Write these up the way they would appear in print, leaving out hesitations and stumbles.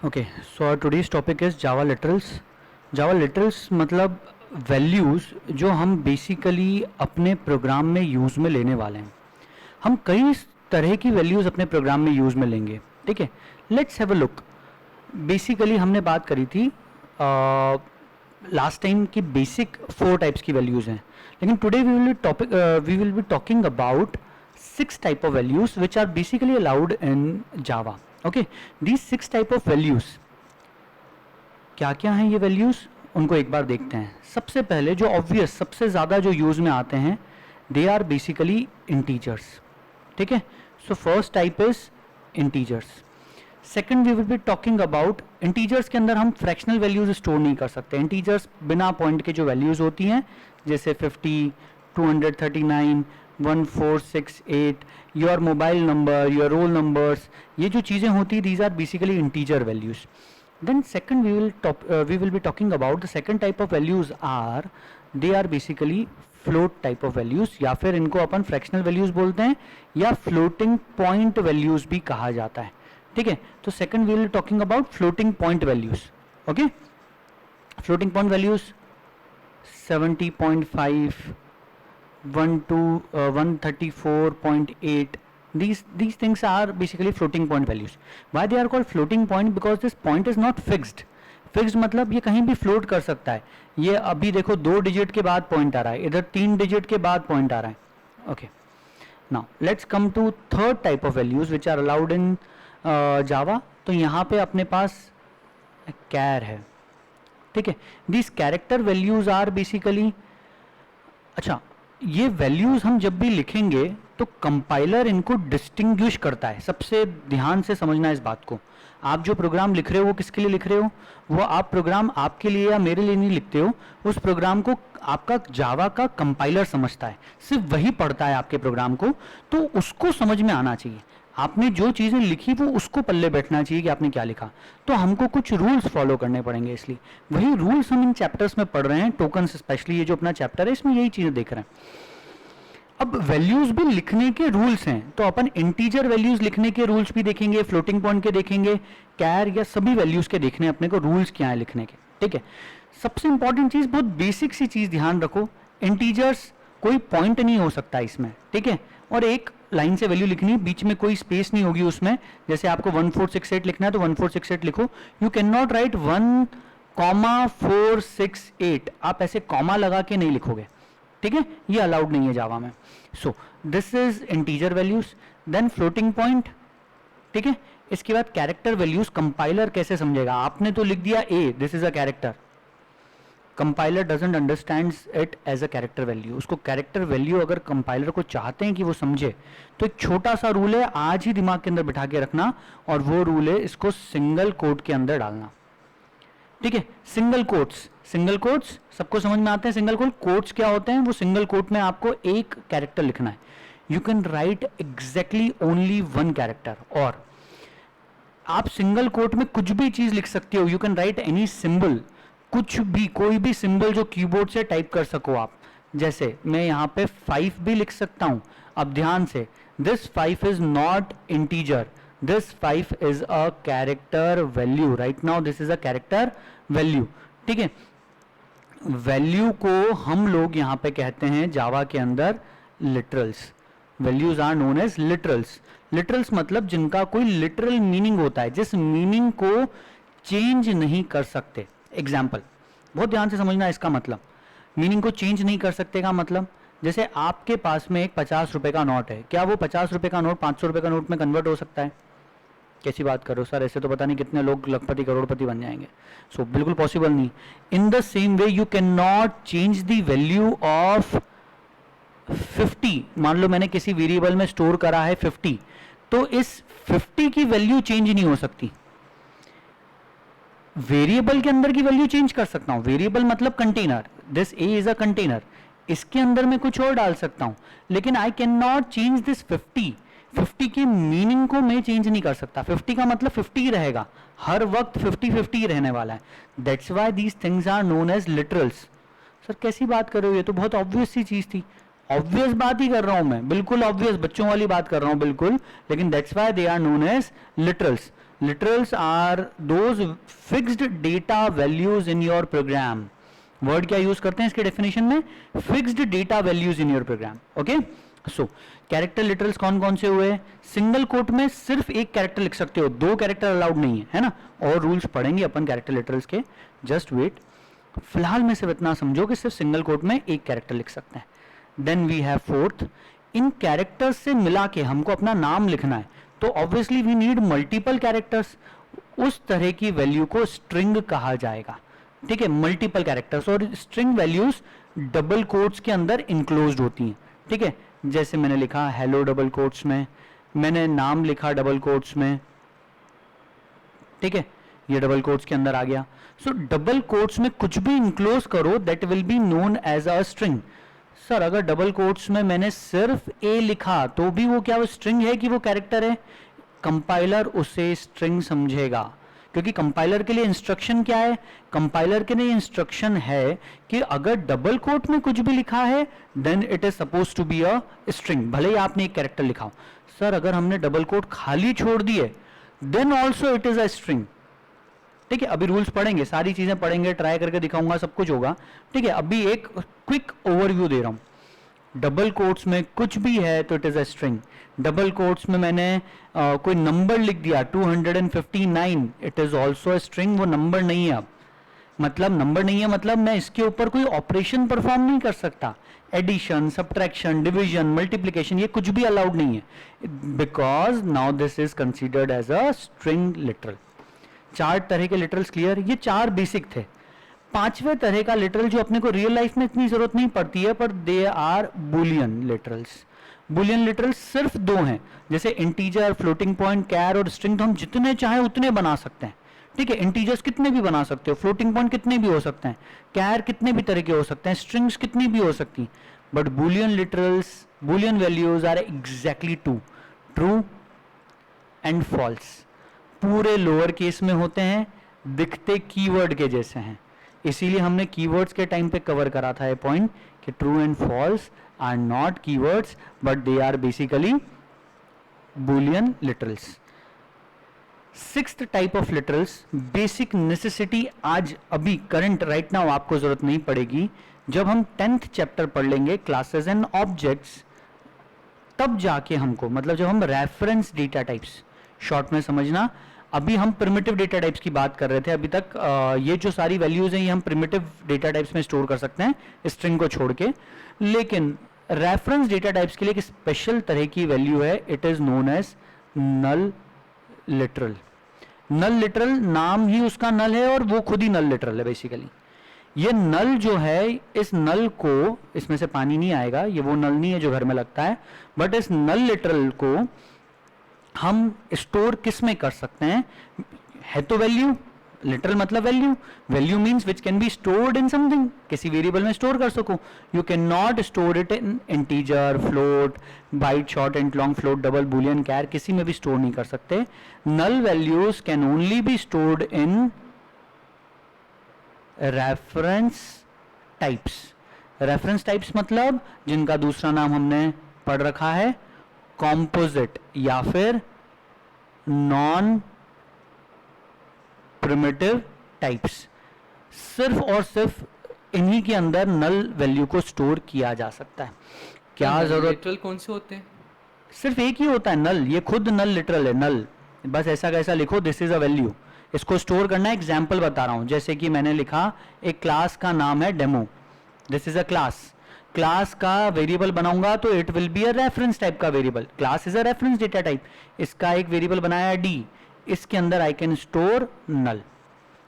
Okay, so our today's topic is Java literals. Java literals मतलब values जो हम basically अपने प्रोग्राम में यूज़ में लेने वाले हैं. हम कई तरह की वैल्यूज़ अपने प्रोग्राम में यूज़ में लेंगे. ठीक है, let's have a look. Basically हमने बात करी थी लास्ट टाइम की बेसिक 4 टाइप्स की वैल्यूज़ हैं, लेकिन today we will be talking about 6 type of values which are basically allowed in Java. Okay, these 6 type of values क्या क्या हैं ये वैल्यूज़, उनको एक बार देखते हैं. सबसे पहले जो ऑब्वियस सबसे ज़्यादा जो यूज़ में आते हैं, दे आर बेसिकली इंटीजर्स. ठीक है, so first type is integers. Second we will be talking about integers के अंदर हम फ्रैक्शनल वैल्यूज स्टोर नहीं कर सकते. इंटीजर्स बिना पॉइंट के जो वैल्यूज होती हैं जैसे 50, 239, 1468, your mobile number, your roll numbers, ये जो चीज़ें होती हैं these are basically integer values. Then second we will be talking about the second type of values are they are basically float type of values, या फिर इनको अपन fractional values बोलते हैं या floating point values भी कहा जाता है. ठीक है, तो second we will be talking about floating point values. Okay, floating point values 70.5, 134.8. These things are basically floating point values. Why they are called floating point? Because this point is not fixed. Fixed मतलब ये कहीं भी float कर सकता है. ये अभी देखो 2 डिजिट के बाद पॉइंट आ रहा है, इधर 3 डिजिट के बाद पॉइंट आ रहा है. Okay, now let's come to third type of values which are allowed in Java. तो यहाँ पे अपने पास कैर है. ठीक है, this character values are basically, अच्छा ये वैल्यूज हम जब भी लिखेंगे तो कंपाइलर इनको डिस्टिंग्विश करता है. सबसे ध्यान से समझना इस बात को. आप जो प्रोग्राम लिख रहे हो वो किसके लिए लिख रहे हो, वो आप प्रोग्राम आपके लिए या मेरे लिए नहीं लिखते हो. उस प्रोग्राम को आपका जावा का कंपाइलर समझता है, सिर्फ वही पढ़ता है आपके प्रोग्राम को. तो उसको समझ में आना चाहिए. आपने जो चीज़ें लिखी वो उसको पल्ले बैठना चाहिए कि आपने क्या लिखा. तो हमको कुछ रूल्स फॉलो करने पड़ेंगे, इसलिए वही रूल्स हम इन चैप्टर्स में पढ़ रहे हैं. टोकन्स स्पेशली ये जो अपना चैप्टर है इसमें यही चीज़ें देख रहे हैं. अब वैल्यूज भी लिखने के रूल्स हैं, तो अपन इंटीजर वैल्यूज लिखने के रूल्स भी देखेंगे, फ्लोटिंग पॉइंट के देखेंगे, कैर या सभी वैल्यूज के देखने अपने को रूल्स क्या है लिखने के. ठीक है, सबसे इंपॉर्टेंट चीज, बहुत बेसिक सी चीज ध्यान रखो, इंटीजर्स कोई पॉइंट नहीं हो सकता इसमें. ठीक है, और एक लाइन से वैल्यू लिखनी है, बीच में कोई स्पेस नहीं होगी उसमें. जैसे आपको 1468 लिखना है तो 1468 लिखो. यू कैन नॉट राइट 1,468, आप ऐसे कॉमा लगा के नहीं लिखोगे. ठीक है, ये अलाउड नहीं है जावा में. So this is integer values, then floating point. ठीक है, इसके बाद कैरेक्टर वैल्यूज. कंपाइलर कैसे समझेगा, आपने तो लिख दिया A, this is a character. Compiler doesn't understand it as a character value. उसको कैरेक्टर वैल्यू अगर कंपाइलर को चाहते हैं कि वो समझे, तो एक छोटा सा रूल है, आज ही दिमाग के अंदर बिठा के रखना, और वो रूल है इसको सिंगल कोट के अंदर डालना. ठीक है, सिंगल कोट्स. सिंगल कोट्स सबको समझ में आते हैं. सिंगल कोट्स क्या होते हैं, वो सिंगल कोट में आपको एक कैरेक्टर लिखना है. You can write exactly only 1 character. और आप सिंगल कोट में कुछ भी चीज लिख सकते हो. You can write any symbol, कुछ भी, कोई भी सिंबल जो कीबोर्ड से टाइप कर सको आप. जैसे मैं यहाँ पे 5 भी लिख सकता हूं. अब ध्यान से, this 5 is not integer, this 5 is a character value. right now this is a character value. ठीक है, वैल्यू को हम लोग यहां पे कहते हैं जावा के अंदर literals. Values are known as literals. Literals मतलब जिनका कोई लिटरल मीनिंग होता है, जिस मीनिंग को चेंज नहीं कर सकते. एग्जाम्पल, बहुत ध्यान से समझना इसका मतलब. मीनिंग को चेंज नहीं कर सकते का मतलब, जैसे आपके पास में एक 50 रुपए का नोट है, क्या वो 50 रुपए का नोट 500 रुपए का नोट में कन्वर्ट हो सकता है? कैसी बात करो सर, ऐसे तो पता नहीं कितने लोग लखपति करोड़पति बन जाएंगे. सो बिल्कुल पॉसिबल नहीं. In the same way you can not change the value of 50. मान लो मैंने किसी वेरिएबल में स्टोर करा है 50, तो इस 50 की वैल्यू चेंज नहीं हो सकती. वेरिएबल के अंदर की वैल्यू चेंज कर सकता हूं. वेरिएबल मतलब container, this A is a container, इसके अंदर मैं कुछ और डाल सकता हूं, लेकिन I can not change this 50. 50 की मीनिंग को मैं चेंज नहीं कर सकता. 50 का मतलब 50 ही रहेगा, हर वक्त 50-50 ही रहने वाला है. That's why these things are known as literals. Sir कैसी बात कर रहे हो, ये तो बहुत ऑब्वियस सी चीज थी. ऑब्वियस बात ही कर रहा हूं मैं, बिल्कुल ऑब्वियस, बच्चों वाली बात कर रहा हूं बिल्कुल, लेकिन that's why they are known as literals. Literals are those fixed data values in your program. Word क्या यूज करते हैं इसके डेफिनेशन में? Fixed data values in your program. Okay, so character literals कौन कौन से हुए? सिंगल कोट में सिर्फ एक कैरेक्टर लिख सकते हो, दो कैरेक्टर अलाउड नहीं है, है ना? और रूल्स पढ़ेंगे अपन कैरेक्टर लिटरल्स के, जस्ट वेट. फिलहाल में सिर्फ इतना समझो कि सिर्फ सिंगल कोट में एक कैरेक्टर लिख सकते हैं. देन वी हैव फोर्थ, इन कैरेक्टर्स से मिला के हमको अपना नाम लिखना है, तो obviously we need multiple characters. उस तरह की वैल्यू को स्ट्रिंग कहा जाएगा. ठीक है, मल्टीपल कैरेक्टर्स. और स्ट्रिंग वैल्यूज डबल कोट्स के अंदर इंक्लोज्ड होती हैं. ठीक है, जैसे मैंने लिखा हेलो डबल कोट्स में, मैंने नाम लिखा डबल कोट्स में. ठीक है, ये डबल कोट्स के अंदर आ गया. सो डबल कोट्स में कुछ भी इंक्लोज करो that will be known as a string. Sir अगर डबल कोट्स में मैंने सिर्फ ए लिखा तो भी वो क्या वो स्ट्रिंग है कि वो कैरेक्टर है? कंपाइलर उसे स्ट्रिंग समझेगा, क्योंकि कंपाइलर के लिए इंस्ट्रक्शन क्या है? कंपाइलर के लिए इंस्ट्रक्शन है कि अगर डबल कोट में कुछ भी लिखा है then it is suppose to be a string, भले ही आपने एक कैरेक्टर लिखा हो. सर अगर हमने डबल कोट खाली छोड़ दिए then also it is a string. ठीक है, अभी रूल्स पढ़ेंगे, सारी चीजें पढ़ेंगे, ट्राई करके दिखाऊंगा, सब कुछ होगा. ठीक है, अभी एक क्विक ओवरव्यू दे रहा हूं. डबल कोट्स में कुछ भी है तो it is a string. Double quotes में मैंने कोई नंबर लिख दिया 259, it is also a string. वो नंबर नहीं है. अब मतलब नंबर नहीं है मतलब मैं इसके ऊपर कोई ऑपरेशन परफॉर्म नहीं कर सकता. एडिशन, सब्ट्रैक्शन, डिवीजन, मल्टीप्लिकेशन, ये कुछ भी अलाउड नहीं है, because now this is considered as a string literal. चार तरह के लिटरल्स क्लियर. ये चार बेसिक थे. पांचवें तरह का लिटरल जो अपने को रियल लाइफ में इतनी जरूरत नहीं पड़ती है, पर they are boolean literals. Boolean literals सिर्फ दो हैं, जैसे इंटीजर, फ्लोटिंग पॉइंट, कैर और स्ट्रिंग. तो हम जितने चाहे उतने बना सकते हैं. ठीक है, इंटीजर्स कितने भी बना सकते हो, फ्लोटिंग पॉइंट कितने भी हो सकते हैं, कैर कितने भी तरह के हो सकते हैं, स्ट्रिंग्स कितनी भी हो सकती हैं. But boolean literals, boolean values are exactly two, true and false. पूरे लोअर केस में होते हैं, दिखते कीवर्ड के जैसे हैं. इसीलिए हमने कीवर्ड्स के टाइम पे कवर करा था ये पॉइंट कि true and false are not keywords but they are basically boolean literals. Sixth type of literals, basic necessity, आज अभी करंट राइट नाउ आपको जरूरत नहीं पड़ेगी. जब हम 10th चैप्टर पढ़ लेंगे क्लासेस एंड ऑब्जेक्ट्स, तब जाके हमको, मतलब जब हम रेफरेंस डेटा टाइप्स, शॉर्ट में समझना, अभी हम प्रिमिटिव डेटा टाइप्स की बात कर रहे थे अभी तक. ये जो सारी वैल्यूज हैं ये हम प्रिमिटिव डेटा टाइप्स में स्टोर कर सकते हैं स्ट्रिंग को छोड़ के. लेकिन रेफरेंस डेटा टाइप्स के लिए एक स्पेशल तरह की वैल्यू है, it is known as null literal. Null literal नाम ही उसका नल है और वो खुद ही नल लिटरल है बेसिकली. ये नल जो है, इस नल को, इसमें से पानी नहीं आएगा, ये वो नल नहीं है जो घर में लगता है, बट इस नल लिटरल को हम स्टोर किस में कर सकते हैं? है तो वैल्यू, लिटरल मतलब value, value means which can be stored in something, किसी वेरिएबल में स्टोर कर सको. You can not store it in integer, float, byte, short and long, float, double, boolean, char, किसी में भी स्टोर नहीं कर सकते. Null values can only be stored in reference types. Reference types मतलब जिनका दूसरा नाम हमने पढ़ रखा है कॉम्पोजिट या फिर नॉन प्रिमिटिव टाइप्स. सिर्फ और सिर्फ इन्हीं के अंदर नल वैल्यू को स्टोर किया जा सकता है. क्या जरूरत, लिटरल कौन से होते हैं? सिर्फ एक ही होता है नल. ये खुद नल लिटरल है. नल बस ऐसा कैसा लिखो, दिस इज अ वैल्यू, इसको स्टोर करना है. एग्जाम्पल बता रहा हूं, जैसे कि मैंने लिखा एक क्लास का नाम है demo, this is a class. Class का वेरिएबल बनाऊंगा तो it will be a reference type का variable. Class is a reference data type. इसका एक वेरिएबल बनाया है डी, इसके अंदर आई कैन स्टोर नल.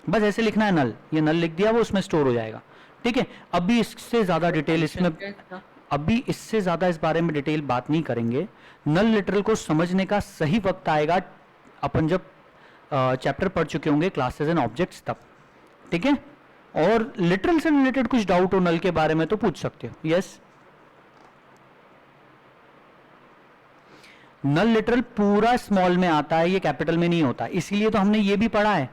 बस ऐसे लिखना है नल, ये नल लिख दिया, वो उसमें स्टोर हो जाएगा. ठीक है, अभी इससे ज्यादा डिटेल इसमें, अभी इससे ज्यादा इस बारे में डिटेल बात नहीं करेंगे. नल लिटरल को समझने का सही वक्त आएगा अपन जब चैप्टर पढ़ चुके होंगे क्लासेस एंड ऑब्जेक्ट्स, तब. ठीक है, और लिटरल से रिलेटेड कुछ डाउट हो नल के बारे में तो पूछ सकते हो. यस, नल लिटरल पूरा स्मॉल में आता है, ये कैपिटल में नहीं होता. इसीलिए तो हमने ये भी पढ़ा है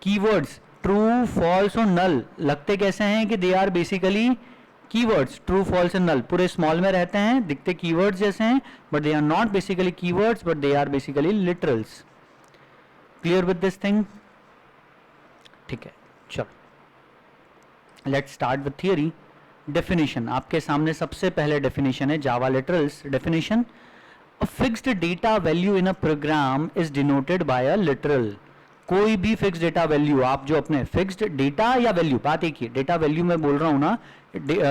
कीवर्ड्स ट्रू, फॉल्स और नल लगते कैसे हैं कि they are basically keywords. True, false and null पूरे स्मॉल में रहते हैं, दिखते कीवर्ड्स जैसे हैं, but they are not basically keywords but they are basically literals. Clear with this thing? ठीक है, चलो let's start with theory. Definition आपके सामने सबसे पहले डेफिनेशन है Java literals definition. A fixed data value in a program is denoted by a literal. कोई भी फिक्स्ड डेटा वैल्यू, आप जो अपने फिक्स्ड डेटा या वैल्यू, बात एक ही, डेटा वैल्यू मैं बोल रहा हूं ना,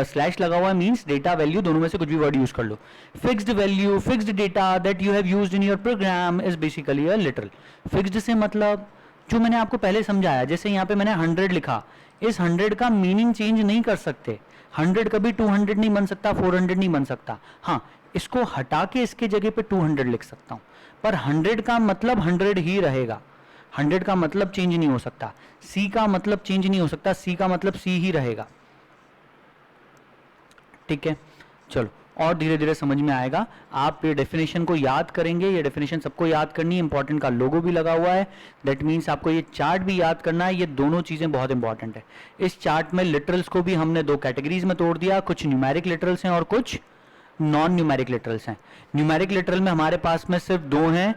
स्लैश लगा हुआ मींस डेटा वैल्यू, दोनों में से कुछ भी वर्ड यूज कर लो. Fixed value, fixed data that you have used in your program is basically a literal. Fixed से मतलब जो मैंने आपको पहले समझाया, जैसे यहाँ पे मैंने 100 लिखा, इस 100 का मीनिंग चेंज नहीं कर सकते. 100 कभी 200 नहीं बन सकता, 400 नहीं बन सकता. हाँ, इसको हटा के इसके जगह पे 200 लिख सकता हूं, पर 100 का मतलब 100 ही रहेगा. 100 का मतलब चेंज नहीं हो सकता. सी का मतलब चेंज नहीं हो सकता, सी का मतलब सी ही रहेगा. ठीक है, चलो और धीरे धीरे समझ में आएगा. आप ये डेफिनेशन को याद करेंगे, ये डेफिनेशन सबको याद करनी है. इंपॉर्टेंट का लोगो भी लगा हुआ है, दैट मीन्स आपको ये चार्ट भी याद करना है. ये दोनों चीजें बहुत इंपॉर्टेंट है. इस चार्ट में लिटरल्स को भी हमने दो कैटेगरीज में तोड़ दिया. कुछ न्यूमेरिक लिटरल्स हैं और कुछ नॉन न्यूमेरिक लिटरल्स हैं. न्यूमेरिक लिटरल में हमारे पास में सिर्फ दो हैं,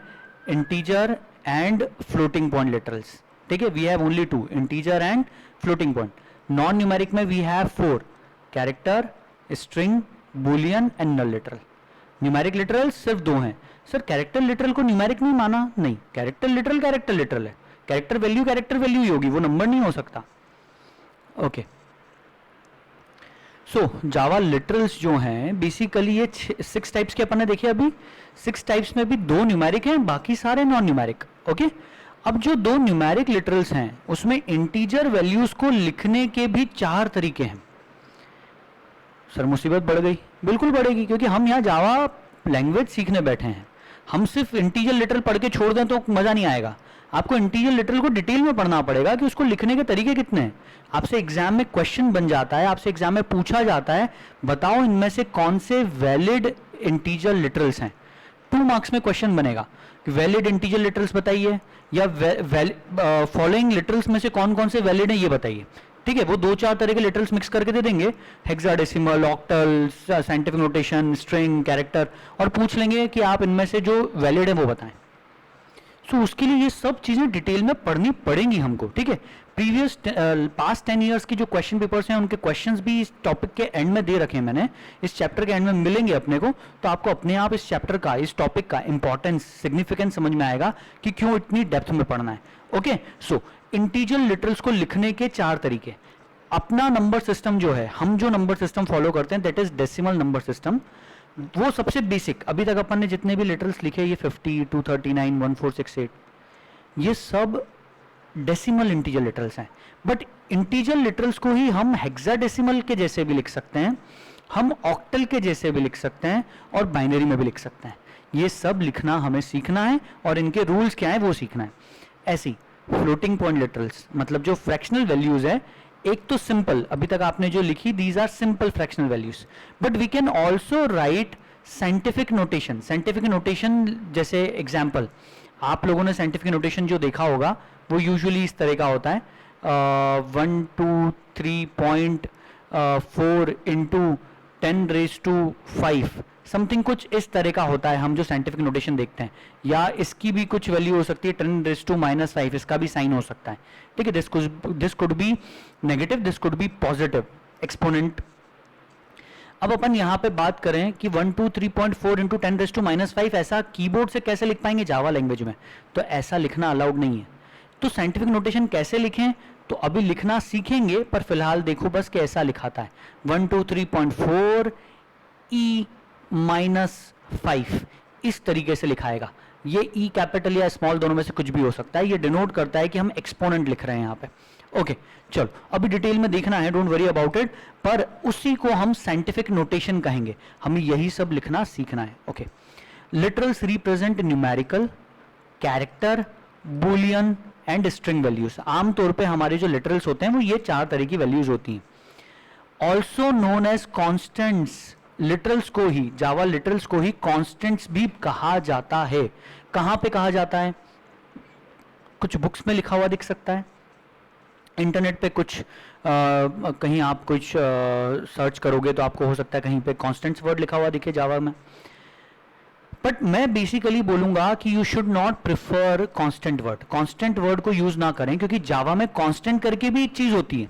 integer and floating point literals. ठीक है, we have only two, integer and floating point. Non numeric में we have 4, character, string, boolean and null literal. Numeric literal सिर्फ दो हैं. सर कैरेक्टर लिटरल को न्यूमेरिक नहीं माना? नहीं, कैरेक्टर लिटरल है. कैरेक्टर वैल्यू ही होगी, वो नंबर नहीं हो सकता. ओके, सो जावा लिटरल्स जो हैं बेसिकली ये 6 टाइप्स के अपन ने देखे. अभी 6 टाइप्स में भी 2 न्यूमेरिक हैं, बाकी सारे नॉन न्यूमेरिक. ओके, अब जो 2 न्यूमेरिक लिटरल्स हैं उसमें इंटीजर वैल्यूज को लिखने के भी 4 तरीके हैं. सर मुसीबत बढ़ गई. बिल्कुल बढ़ेगी, क्योंकि हम यहाँ जावा लैंग्वेज सीखने बैठे हैं. हम सिर्फ इंटीजर लिटरल पढ़ के छोड़ दें तो मजा नहीं आएगा. आपको इंटीजर लिटरल को डिटेल में पढ़ना पड़ेगा कि उसको लिखने के तरीके कितने हैं. आपसे एग्जाम में क्वेश्चन बन जाता है, आपसे एग्जाम में पूछा जाता है, बताओ इनमें से कौन से वैलिड इंटीजर लिटरल्स हैं. 2 मार्क्स में क्वेश्चन बनेगा, वैलिड इंटीजर लिटरल्स बताइए, या फॉलोइंग लिटरल्स में से कौन कौन से वैलिड हैं ये बताइए. ठीक है, वो 2-4 तरह के लिटरल्स मिक्स करके दे देंगे, hexadecimal, octal, scientific notation, string, character, और पूछ लेंगे कि आप इनमें से जो वैलिड है वो बताएं. सो उसके लिए ये सब चीजें डिटेल में पढ़नी पड़ेंगी हमको. ठीक है, प्रीवियस पास्ट 10 ईयर्स की जो क्वेश्चन पेपर्स हैं उनके क्वेश्चंस भी इस टॉपिक के एंड में दे रखे हैं मैंने, इस चैप्टर के एंड में मिलेंगे अपने को. तो आपको अपने आप इस चैप्टर का, इस टॉपिक का इंपॉर्टेंस, सिग्निफिकेंस समझ में आएगा कि क्यों इतनी डेप्थ में पढ़ना है. ओके, सो इंटीजर लिटरल्स को लिखने के 4 तरीके. अपना नंबर सिस्टम जो है, हम जो नंबर सिस्टम फॉलो करते हैं that is decimal number system. वो सबसे बेसिक, अभी तक अपन ने जितने भी लिटरल्स लिखे, ये 50, 239, 1468, ये सब डेसिमल इंटीजर लिटरल्स हैं. बट इंटीजर लिटरल्स को ही हम हेक्साडेसिमल के जैसे भी लिख सकते हैं, हम ऑक्टल के जैसे भी लिख सकते हैं, और बाइनरी में भी लिख सकते हैं. ये सब लिखना हमें सीखना है, और इनके रूल्स क्या है वो सीखना है. ऐसी फ्लोटिंग पॉइंट लिटरल्स, मतलब जो फ्रैक्शनल वैल्यूज है, एक तो सिंपल, अभी तक आपने जो लिखी, these are simple fractional values, but we can also write scientific notation. Scientific notation जैसे एग्जाम्पल, आप लोगों ने साइंटिफिक नोटेशन जो देखा होगा वो यूजुअली इस तरह का होता है, 1 2 3.4 इंटू 10⁵ समथिंग, कुछ इस तरह का होता है हम जो साइंटिफिक नोटेशन देखते हैं. या इसकी भी कुछ वैल्यू हो सकती है 10⁻⁵, इसका भी साइन हो सकता है. ठीक है, this could be negative, this could be positive exponent. अब अपन यहाँ पे बात करें कि 1 2 3.4 इंटू 10⁻⁵ ऐसा कीबोर्ड से कैसे लिख पाएंगे जावा लैंग्वेज में? तो ऐसा लिखना अलाउड नहीं है. तो साइंटिफिक नोटेशन कैसे लिखें, तो अभी लिखना सीखेंगे, पर फिलहाल देखो बस कैसा लिखाता है. 1 2 3.4 E-5 इस तरीके से लिखाएगा. ये ई कैपिटल या स्मॉल दोनों में से कुछ भी हो सकता है. ये डिनोट करता है कि हम एक्सपोनेंट लिख रहे हैं यहाँ पे. ओके, चलो अभी डिटेल में देखना है, डोंट वरी अबाउट इट, पर उसी को हम साइंटिफिक नोटेशन कहेंगे. हमें यही सब लिखना सीखना है. Okay, literals represent numerical, character, Boolean and string values. आमतौर पे हमारे जो लिटरल्स होते हैं वो ये 4 तरह की वैल्यूज होती हैं. Also known as constants, literals को ही, जावा लिटरल्स को ही कॉन्स्टेंट्स भी कहा जाता है. कहां पे कहा जाता है? कुछ बुक्स में लिखा हुआ दिख सकता है, इंटरनेट पे कुछ कहीं आप कुछ सर्च करोगे तो आपको हो सकता है कहीं पे कॉन्स्टेंट्स वर्ड लिखा हुआ दिखे जावा में. बट मैं बेसिकली बोलूंगा कि you should not prefer constant word, constant word को यूज ना करें, क्योंकि जावा में कांस्टेंट करके भी एक चीज होती है,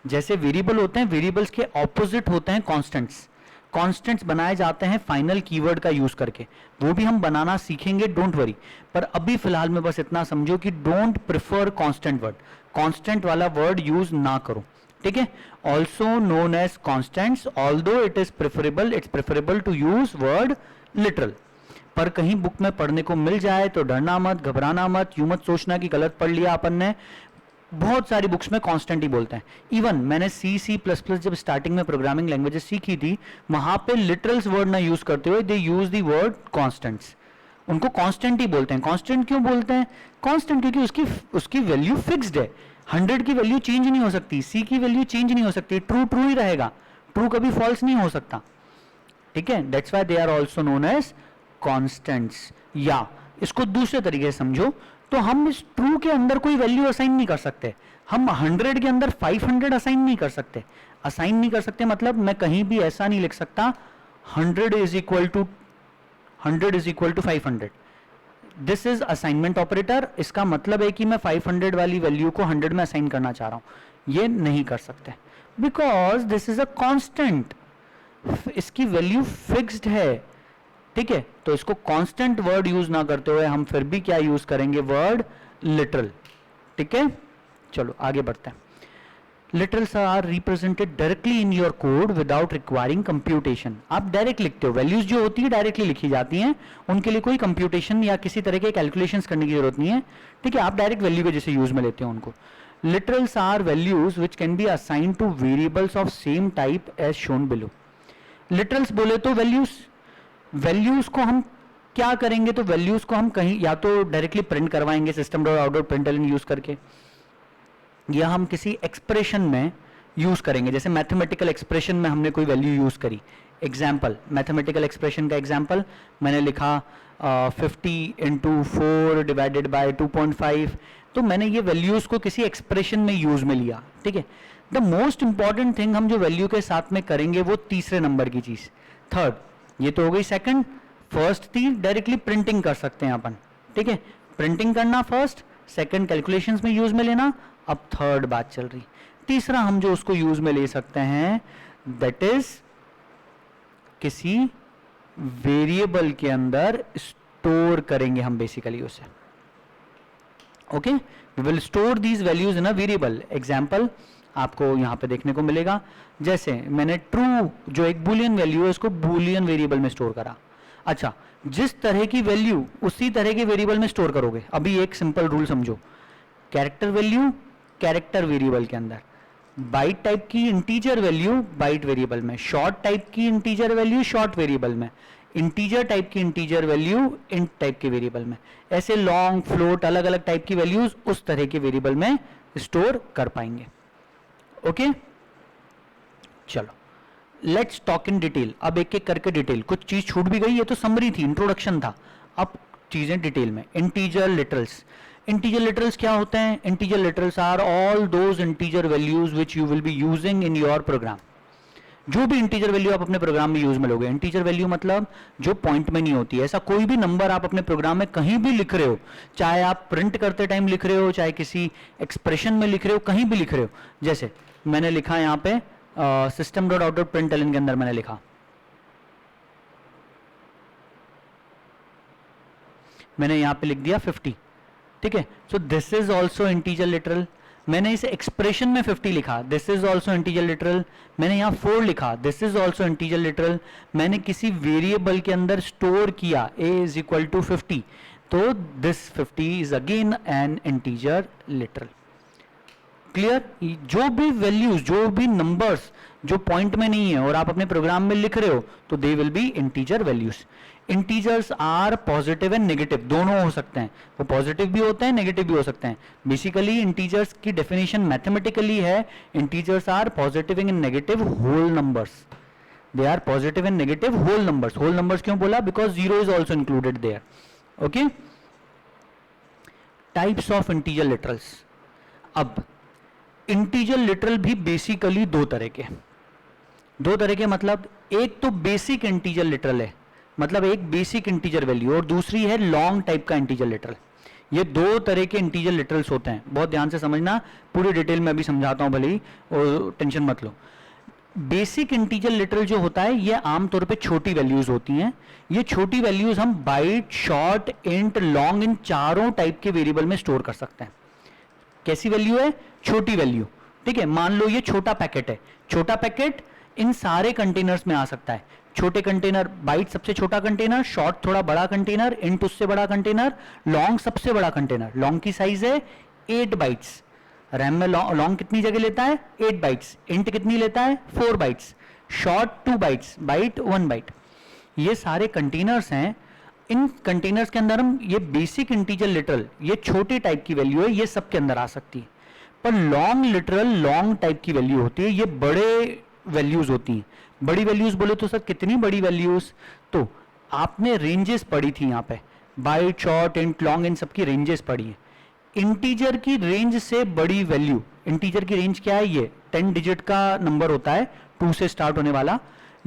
जैसे वेरिएबल होते हैं, वेरिएबल्स के ऑपोजिट होते हैं कांस्टेंट्स। कांस्टेंट्स बनाए जाते हैं फाइनल कीवर्ड का यूज करके, वो भी हम बनाना सीखेंगे, डोंट वरी। पर अभी फिलहाल में बस इतना समझो कि don't prefer constant word, constant वाला वर्ड यूज ना करो, ठीक है। Also known as constants, although it is preferable, it's preferable to use word literal. पर कहीं बुक में पढ़ने को मिल जाए तो डरना मत, घबराना मत, यूं मत सोचना कि गलत पढ़ लिया अपन ने। बहुत सारी बुक्स में कांस्टेंट ही बोलते हैं। इवन मैंने C++ जब स्टार्टिंग में प्रोग्रामिंग लैंग्वेजेस सीखी थी, वहां पे लिटरल्स वर्ड ना यूज करते हुए दे यूज द वर्ड कांस्टेंट्स, उनको कांस्टेंट ही बोलते हैं। कांस्टेंट क्यों बोलते हैं? कांस्टेंट क्योंकि उसकी वैल्यू फिक्स्ड है, 100 की वैल्यू चेंज नहीं हो सकती, C की वैल्यू चेंज नहीं हो सकती, ट्रू ट्रू ही रहेगा, ट्रू कभी फॉल्स नहीं हो सकता, ठीक है। That's why they are also known as constants. या इसको दूसरे तरीके से समझो तो हम इस ट्रू के अंदर कोई वैल्यू असाइन नहीं कर सकते, हम 100 के अंदर 500 असाइन नहीं कर सकते। असाइन नहीं कर सकते मतलब मैं कहीं भी ऐसा नहीं लिख सकता 100 is equal to 500। This is assignment operator, इसका मतलब है कि मैं 500 वाली वैल्यू को 100 में असाइन करना चाह रहा हूं, ये नहीं कर सकते, because this is a constant, इसकी वैल्यू फिक्स्ड है, ठीक है। तो इसको कांस्टेंट वर्ड यूज ना करते हुए हम फिर भी क्या यूज करेंगे? वर्ड लिटरल, ठीक है। चलो आगे बढ़ते हैं। Literals are represented directly in your code without requiring computation. आप डायरेक्ट लिखते हो, वैल्यूज जो होती है डायरेक्टली लिखी जाती हैं, उनके लिए कोई कंप्यूटेशन या किसी तरह के कैलकुलेशंस करने की जरूरत नहीं है, ठीक है। आप डायरेक्ट वैल्यू के जैसे यूज में लेते हो उनको। Literals are values which can be assigned to variables of same type as shown below. Literals बोले तो वैल्यूज को हम क्या करेंगे? तो वैल्यूज को हम कहीं या तो डायरेक्टली प्रिंट करवाएंगे system.out.println यूज करके, या हम किसी एक्सप्रेशन में यूज करेंगे, जैसे मैथमेटिकल एक्सप्रेशन में हमने कोई वैल्यू यूज करी। एग्जाम्पल, मैथमेटिकल एक्सप्रेशन का एग्जाम्पल मैंने लिखा 50 × 4 डिवाइडेड बाय 2.5, तो मैंने ये वैल्यूज को किसी एक्सप्रेशन में यूज में लिया, ठीक है। द मोस्ट इंपॉर्टेंट थिंग हम जो वैल्यू के साथ में करेंगे वो तीसरे नंबर की चीज, थर्ड, ये तो हो गई सेकंड। फर्स्ट थी डायरेक्टली प्रिंटिंग कर सकते हैं अपन, ठीक है, प्रिंटिंग करना फर्स्ट, सेकंड कैलकुलेशंस में यूज में लेना, अब थर्ड बात चल रही। तीसरा हम जो उसको यूज में ले सकते हैं दैट इज किसी वेरिएबल के अंदर स्टोर करेंगे हम बेसिकली उसे, okay. We will store these values in a variable. Example आपको यहां पे देखने को मिलेगा, जैसे मैंने ट्रू जो एक बुलियन वैल्यू है उसको बुलियन वेरिएबल में स्टोर करा। अच्छा, जिस तरह की वैल्यू उसी तरह के वेरिएबल में स्टोर करोगे। अभी एक सिंपल रूल समझो, कैरेक्टर वैल्यू कैरेक्टर वेरिएबल के अंदर, बाइट टाइप की इंटीजर वैल्यू बाइट वेरिएबल में, शॉर्ट टाइप की इंटीजर वैल्यू शॉर्ट वेरिएबल में, इंटीजर टाइप की इंटीजर वैल्यू इंट टाइप के वेरिएबल में, ऐसे लॉन्ग फ्लोट अलग अलग टाइप की वैल्यूज उस तरह के वेरिएबल में स्टोर कर पाएंगे, ओके। चलो लेट्स टॉक इन डिटेल, अब एक एक करके डिटेल, कुछ चीज छूट भी गई, ये तो समरी थी, इंट्रोडक्शन था, अब चीजें डिटेल में। इंटीजर लिटरल्स, इंटीजर लिटरल्स क्या होते हैं? Integer literals are all those integer values which you will be using in your program. जो भी इंटीजर वैल्यू आप अपने प्रोग्राम में यूज में लोगे, इंटीजर वैल्यू मतलब जो पॉइंट में नहीं होती है, ऐसा कोई भी नंबर आप अपने प्रोग्राम में कहीं भी लिख रहे हो, चाहे आप प्रिंट करते टाइम लिख रहे हो, चाहे किसी एक्सप्रेशन में लिख रहे हो, कहीं भी लिख रहे हो। जैसे मैंने लिखा यहाँ पे system.out.println के अंदर मैंने लिखा, मैंने यहां पे लिख दिया 50, ठीक है। सो this is also integer literal. मैंने इसे एक्सप्रेशन में 50 लिखा, this is also integer literal. मैंने यहां 4 लिखा, this is also integer literal. मैंने किसी वेरिएबल के अंदर स्टोर किया a इज इक्वल टू 50, तो this 50 is again an integer literal. Clear? जो भी वैल्यूज, जो भी नंबर्स जो पॉइंट में नहीं है और आप अपने प्रोग्राम में लिख रहे हो, तो they will be integer values. Integers are positive and negative, दोनों हो सकते हैं, वो पॉजिटिव भी होते हैं नेगेटिव भी हो सकते हैं। बेसिकली इंटीजर्स की डेफिनेशन मैथमेटिकली है, integers are positive and negative whole numbers, they are positive and negative whole numbers. Whole numbers क्यों बोला? Because zero is also included there, okay. Types of integer literals, अब integer literal भी basically दो तरह के मतलब एक तो बेसिक इंटीजर लिटरल है, मतलब एक बेसिक इंटीजर वैल्यू और दूसरी है लॉन्ग टाइप का इंटीजर लिटरल। ये दो तरह के इंटीजर लिटरल्स होते हैं, बहुत ध्यान से समझना, पूरी डिटेल में अभी समझाता हूं भले ही, और टेंशन मत लो। बेसिक इंटीजर लिटरल जो होता है ये आमतौर पे छोटी वैल्यूज होती हैं। ये छोटी वैल्यूज हम बाइट, शॉर्ट, इंट, लॉन्ग, इन चारों टाइप के वेरिएबल में स्टोर कर सकते हैं। कैसी वैल्यू है? छोटी वैल्यू। ठीक है, मान लो ये छोटा पैकेट है, छोटा पैकेट इन सारे कंटेनर्स में आ सकता है। छोटे कंटेनर बाइट सबसे छोटा कंटेनर, शॉर्ट थोड़ा बड़ा कंटेनर, इंट उससे बड़ा कंटेनर, लॉन्ग सबसे बड़ा कंटेनर। लॉन्ग की साइज है 8 बाइट्स। रैम में लॉन्ग कितनी जगह लेता है? 8 बाइट्स। इंट कितनी लेता है? 4 bytes. Short 2 bytes, byte 1 byte. ये सारे कंटेनर्स हैं। इन कंटेनर्स के अंदर हम ये बेसिक इंटीजर लिटरल, ये छोटे टाइप की वैल्यू है, ये सब के अंदर आ सकती है। पर लॉन्ग लिटरल लॉन्ग टाइप की वैल्यू होती है, ये बड़े वैल्यूज होती हैं। बड़ी वैल्यूज बोले तो सर कितनी बड़ी वैल्यूज? तो आपने रेंजेस पढ़ी थी यहाँ पे, बाइट, शॉर्ट, इंट, लॉन्ग, इन सब की रेंजेस पढ़ी है। इंटीजर की रेंज से बड़ी वैल्यू, इंटीजर की रेंज क्या है? ये 10 डिजिट का नंबर होता है, 2 से स्टार्ट होने वाला।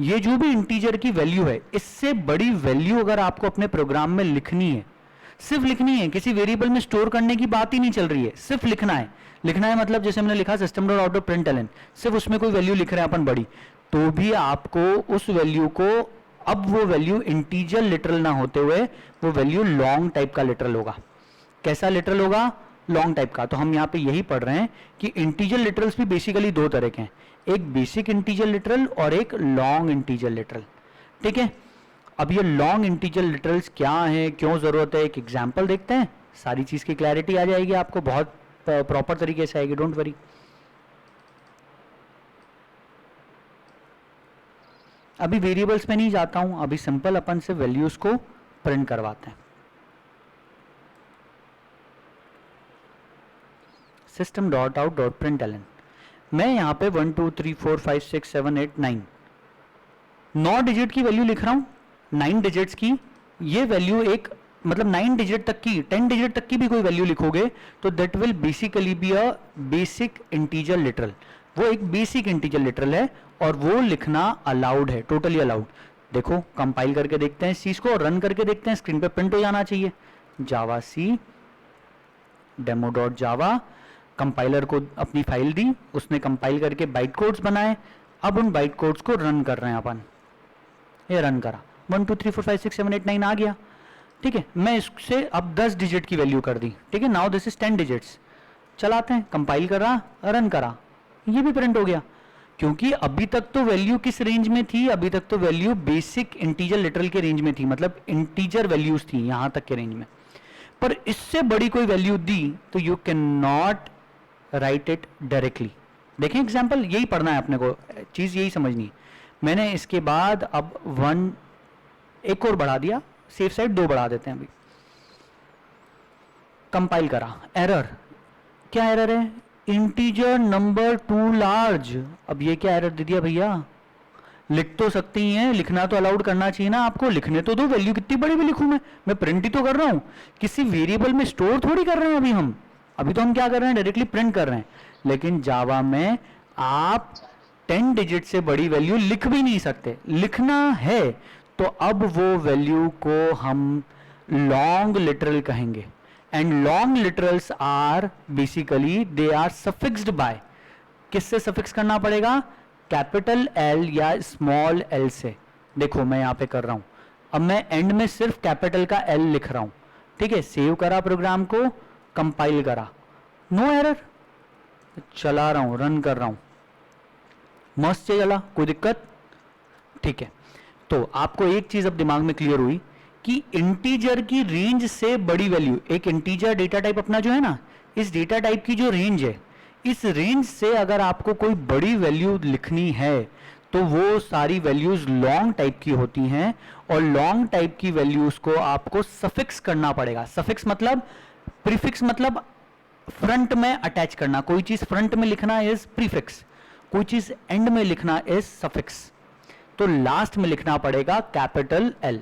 ये जो भी इंटीजर की वैल्यू है, इससे बड़ी वैल्यू अगर आपको अपने प्रोग्राम में लिखनी है, सिर्फ लिखनी है, किसी वेरिएबल में स्टोर करने की बात ही नहीं चल रही है, सिर्फ लिखना है। लिखना है मतलब जैसे हमने लिखा system dot out dot println, सिर्फ उसमें कोई वैल्यू लिख रहे हैं अपन बड़ी, तो भी आपको उस वैल्यू को, अब वो वैल्यू इंटीजर लिटरल ना होते हुए वो वैल्यू लॉन्ग टाइप का लिटरल होगा। कैसा लिटरल होगा? लॉन्ग टाइप का। तो हम यहाँ पे यही पढ़ रहे हैं कि इंटीजर लिटरल्स भी बेसिकली दो तरह के हैं, एक बेसिक इंटीजर लिटरल और एक लॉन्ग इंटीजर लिटरल। ठीक है, अब ये लॉन्ग इंटीजर लिटरल्स क्या है, क्यों जरूरत है, एक एग्जांपल देखते हैं, सारी चीज की क्लैरिटी आ जाएगी आपको, बहुत प्रॉपर तरीके से आएगी, डोंट वरी। अभी वेरिएबल्स में नहीं जाता हूं, अभी सिंपल अपन से वैल्यूज को प्रिंट करवाते हैं। System dot out dot println, मैं यहां पे 1 2 3 4 5 6 7 8 9 डिजिट की वैल्यू लिख रहा हूं, 9 डिजिट्स की। ये वैल्यू एक मतलब 9 डिजिट तक की, 10 डिजिट तक की भी कोई वैल्यू लिखोगे तो that will basically be a basic integer literal. वो एक बेसिक इंटीजर लिटरल है और वो लिखना अलाउड है, टोटली अलाउड। देखो कंपाइल करके देखते हैं इस चीज को, रन करके देखते हैं, स्क्रीन पे प्रिंट हो जाना चाहिए। जावा सी डेमो डॉट जावा, कंपाइलर को अपनी फाइल दी, उसने कंपाइल करके बाइट कोड्स बनाए। अब उन बाइट कोड्स को रन कर रहे हैं अपन, ये रन करा, 1 2 3 4 5 6 7 8 9 आ गया। ठीक है, मैं इससे अब 10 डिजिट की वैल्यू कर दी। ठीक है, नाउ दिस इज 10 डिजिट्स। चलाते हैं, कंपाइल करा, रन करा, ये भी प्रिंट हो गया। क्योंकि अभी तक तो वैल्यू किस रेंज में थी? अभी तक तो वैल्यू बेसिक इंटीजर लिटरल के रेंज में थी, मतलब इंटीजर वैल्यूज थी यहां तक के रेंज में। पर इससे बड़ी कोई वैल्यू दी तो you can not right it directly. देखें एग्जांपल, यही पढ़ना है अपने को, चीज यही समझनी है। मैंने इसके बाद अब 1 एक और बढ़ा दिया, सेफ साइड 2 बढ़ा देते हैं। अभी कंपाइल करा, एरर, क्या एरर है? Integer number two large. अब ये क्या एरर दे दिया भैया? लिख तो सकते ही हैं, लिखना तो अलाउड करना चाहिए ना आपको, लिखने तो दो, वैल्यू कितनी बड़ी भी लिखूं मैं प्रिंट ही तो कर रहा हूं, किसी वेरिएबल में स्टोर थोड़ी कर रहे हैं अभी तो हम क्या कर रहे हैं? डायरेक्टली प्रिंट कर रहे हैं। लेकिन जावा में आप 10 डिजिट से बड़ी वैल्यू लिख भी नहीं सकते, लिखना है तो अब वो वैल्यू को हम लॉन्ग लिटरल कहेंगे। And long literals are basically they are suffixed by, किससे सफिक्स करना पड़ेगा? कैपिटल एल या स्मॉल एल से। देखो मैं यहां पे कर रहा हूं, अब मैं एंड में सिर्फ कैपिटल का एल लिख रहा हूं। ठीक है, सेव करा प्रोग्राम को, कंपाइल करा, नो एरर, चला रहा हूं, रन कर रहा हूं, मस्त से चला, कोई दिक्कत? ठीक है, तो आपको एक चीज अब दिमाग में क्लियर हुई कि इंटीजर की रेंज से बड़ी वैल्यू, एक इंटीजर डेटा टाइप अपना जो है ना, इस डेटा टाइप की जो रेंज है, इस रेंज से अगर आपको कोई बड़ी वैल्यू लिखनी है तो वो सारी वैल्यूज लॉन्ग टाइप की होती हैं और लॉन्ग टाइप की वैल्यूज को आपको सफिक्स करना पड़ेगा। सफिक्स मतलब, प्रीफिक्स मतलब फ्रंट में अटैच करना, कोई चीज फ्रंट में लिखना इज प्रीफिक्स, कोई चीज एंड में लिखना इज सफिक्स। तो लास्ट में लिखना पड़ेगा कैपिटल एल।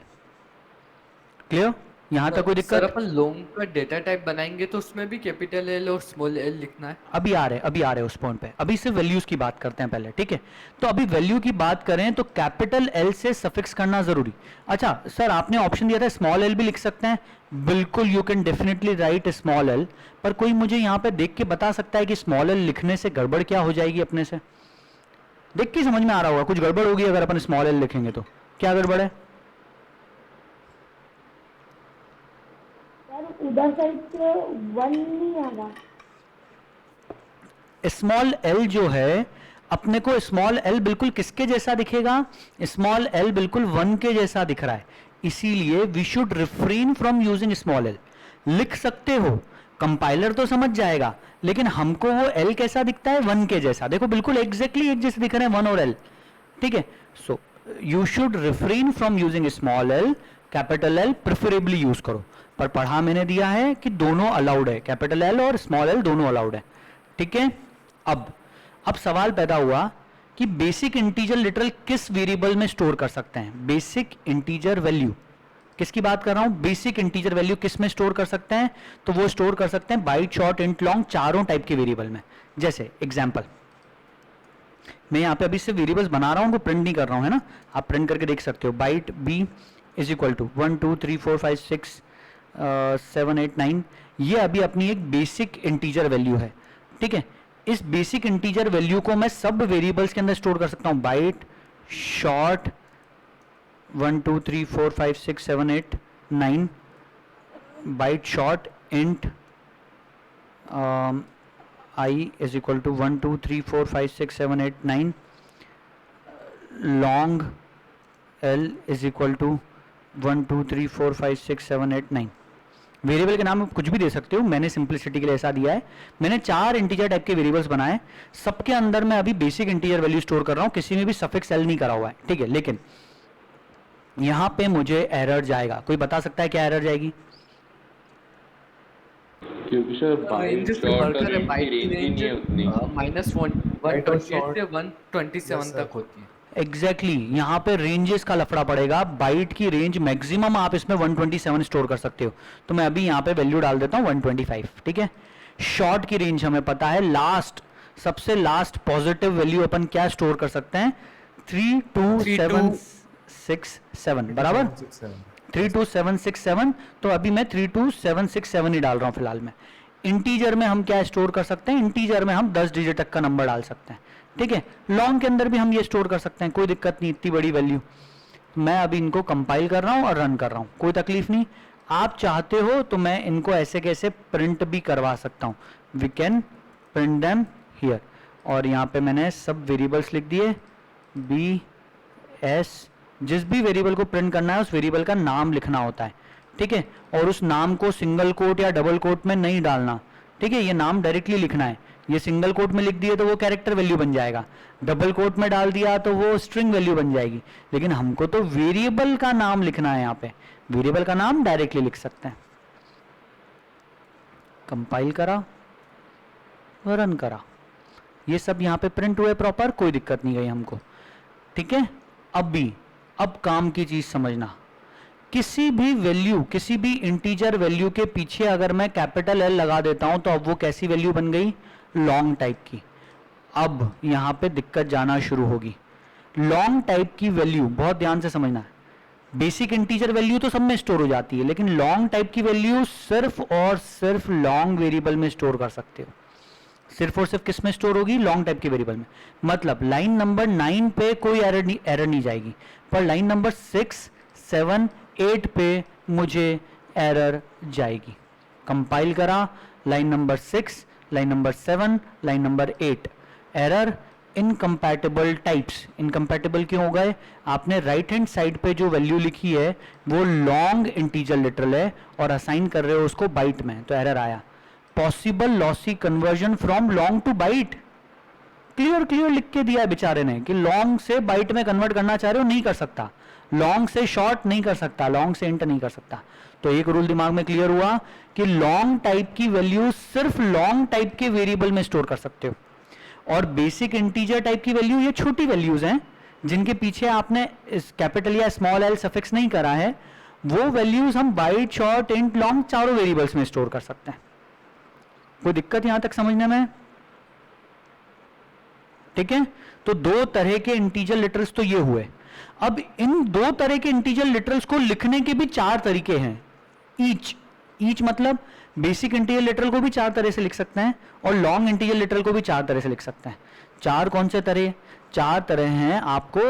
क्लियर? यहाँ तक कोई सर दिक्कत? अपन लॉन्ग का डेटा टाइप बनाएंगे तो उसमें भी कैपिटल एल और स्मॉल एल लिखना है? अभी आ रहे उस पॉइंट पे, अभी सिर्फ वैल्यूज की बात करते हैं पहले, ठीक है? तो अभी वैल्यू की बात करें तो कैपिटल एल से सफिक्स करना जरूरी। अच्छा सर, आपने ऑप्शन दिया था स्मॉल एल भी लिख सकते हैं, बिल्कुल you can definitely right small L, पर कोई मुझे यहाँ पे देख के बता सकता है कि स्मॉल एल लिखने से गड़बड़ क्या हो जाएगी अपने से? देख के समझ में आ रहा होगा कुछ गड़बड़ होगी अगर अपन स्मॉल एल लिखेंगे तो। क्या गड़बड़ है? उधर साइड से 1 नहीं आ रहा। स्मॉल एल जो है अपने को, स्मॉल एल बिल्कुल किसके जैसा दिखेगा? स्मॉल एल बिल्कुल 1 के जैसा दिख रहा है, इसीलिए we should refrain from using small L. लिख सकते हो, कंपाइलर तो समझ जाएगा, लेकिन हमको वो एल कैसा दिखता है? 1 के जैसा। देखो बिल्कुल एग्जैक्टली एक जैसे दिख रहे हैं 1 और एल, ठीक है? So you should refrain from using small L, capital L preferably use करो। पर पढ़ा मैंने दिया है कि दोनों अलाउड है, कैपिटल एल और स्मॉल एल दोनों अलाउड है, ठीक है? अब सवाल पैदा हुआ कि बेसिक इंटीजर लिटरल किस वेरिएबल में स्टोर कर सकते हैं? बेसिक इंटीजर वैल्यू किसकी बात कर रहा हूं? बेसिक इंटीजर वैल्यू किस में स्टोर कर सकते हैं? तो वो स्टोर कर सकते हैं बाइट, शॉर्ट, इंट, लॉन्ग, चारों टाइप के वेरिएबल में। जैसे एग्जांपल, मैं यहां पे अभी सिर्फ वेरिएबल्स बना रहा हूं, उनको प्रिंट नहीं कर रहा हूं, है ना? आप प्रिंट करके देख सकते हो। Byte B is equal to 1 2 3 4 5 6 7 8 9, ये अभी अपनी एक बेसिक इंटीजर वैल्यू है, ठीक है? इस बेसिक इंटीजर वैल्यू को मैं सब वेरिएबल्स के अंदर स्टोर कर सकता हूं। Byte, short 1 2 3 4 5 6 7 8 9, byte, short, int I is equal to 1 2 3 4 5 6 7 8 9, long L is equal to 1 2 3 4 5 6 7 8 9। Variable के नाम आप कुछ भी दे सकते हो, मैंने सिंपलिसिटी के लिए ऐसा दिया है। मैंने 4 इंटीजर टाइप के वेरिएबल्स बनाए, सबके अंदर मैं अभी बेसिक इंटीजर वैल्यू स्टोर कर रहा हूं, किसी में भी सफिक्स एल नहीं करा हुआ है, ठीक है? लेकिन यहां पे मुझे एरर जाएगा। कोई बता सकता है क्या एरर जाएगी? क्योंकि सर बाइट, शॉर्ट और इंट की रेंज ही नहीं है उतनी। -128 से 127 तक होती है। एग्जैक्टली यहाँ पे रेंजेस का लफड़ा पड़ेगा। बाइट की रेंज मैक्सिमम आप इसमें 127 स्टोर कर सकते हो, तो मैं अभी यहाँ पे वैल्यू डाल देता हूँ 125, ठीक है? शॉर्ट की रेंज हमें पता है, लास्ट सबसे लास्ट पॉजिटिव वैल्यू अपन क्या स्टोर कर सकते हैं? 32767, बराबर? 32767, तो अभी मैं 32767 ही डाल रहा हूँ फिलहाल में। इंटीजर में हम क्या स्टोर कर सकते हैं? इंटीजर में हम 10 डिजिट तक का नंबर डाल सकते हैं, ठीक है? लॉन्ग के अंदर भी हम ये स्टोर कर सकते हैं, कोई दिक्कत नहीं, इतनी बड़ी वैल्यू। मैं अभी इनको कंपाइल कर रहा हूं और रन कर रहा हूं, कोई तकलीफ नहीं। आप चाहते हो तो मैं इनको ऐसे कैसे प्रिंट भी करवा सकता हूं, we can print them here. और यहाँ पे मैंने सब वेरिएबल्स लिख दिए, बी एस, जिस भी वेरिएबल को प्रिंट करना है उस वेरिएबल का नाम लिखना होता है, ठीक है? और उस नाम को सिंगल कोट या डबल कोट में नहीं डालना, ठीक है? ये नाम डायरेक्टली लिखना है। ये सिंगल कोट में लिख दिए तो वो कैरेक्टर वैल्यू बन जाएगा, डबल कोट में डाल दिया तो वो स्ट्रिंग वैल्यू बन जाएगी, लेकिन हमको तो वेरिएबल का नाम लिखना है। यहाँ पे वेरिएबल का नाम डायरेक्टली लिख सकते हैं। कंपाइल करा, रन करा, ये सब यहाँ पे प्रिंट हुए प्रॉपर, कोई दिक्कत नहीं गई हमको, ठीक है? अब काम की चीज समझना, किसी भी वैल्यू, किसी भी इंटीजर वैल्यू के पीछे अगर मैं कैपिटल एल लगा देता हूं तो अब वो कैसी वैल्यू बन गई? लॉन्ग टाइप की। अब यहां पे दिक्कत जाना शुरू होगी। लॉन्ग टाइप की वैल्यू बहुत ध्यान से समझना है, बेसिक इंटीजर वैल्यू तो सब में स्टोर हो जाती है, लेकिन लॉन्ग टाइप की वैल्यू सिर्फ और सिर्फ लॉन्ग वेरिएबल में स्टोर कर सकते हो। सिर्फ और सिर्फ किस में स्टोर होगी? लॉन्ग टाइप के वेरिएबल में। मतलब लाइन नंबर 9 पे कोई एरर नहीं जाएगी, पर लाइन नंबर 6, 7, 8 पे मुझे एरर जाएगी। कंपाइल करा, line number 6, line number 7, line number 8, error incompatible types. Incompatible क्यों हो गए? आपने राइट हैंड साइड पे जो वैल्यू लिखी है वो लॉन्ग इंटीजर लिटरल है और असाइन कर रहे हो उसको बाइट में, तो एरर आया। Possible lossy conversion from long to byte, clear लिख के दिया है बेचारे ने कि लॉन्ग से बाइट में कन्वर्ट करना चाह रहे हो, नहीं कर सकता। लॉन्ग से शॉर्ट नहीं कर सकता, लॉन्ग से इंट नहीं कर सकता। तो एक रूल दिमाग में क्लियर हुआ कि लॉन्ग टाइप की वैल्यू सिर्फ लॉन्ग टाइप के वेरिएबल में स्टोर कर सकते हो, और बेसिक इंटीजर टाइप की वैल्यू ये छोटी वैल्यूज हैं जिनके पीछे आपने इस कैपिटल या स्मॉल एल सफिक्स नहीं करा है, वो वैल्यूज हम बाइट, शॉर्ट, इंट, लॉन्ग चारों वेरिएबल्स में स्टोर कर सकते हैं। कोई दिक्कत यहां तक समझने में? ठीक है, तो दो तरह के इंटीजर लिटरल्स तो ये हुए। अब इन दो तरह के इंटीजर लिटरल्स को लिखने के भी चार तरीके हैं। ईच मतलब बेसिक इंटीजर लिटरल को भी चार तरह से लिख सकते हैं और लॉन्ग इंटीजर लिटरल को भी चार तरह से लिख सकते हैं। चार कौन से तरह? चार तरह हैं आपको,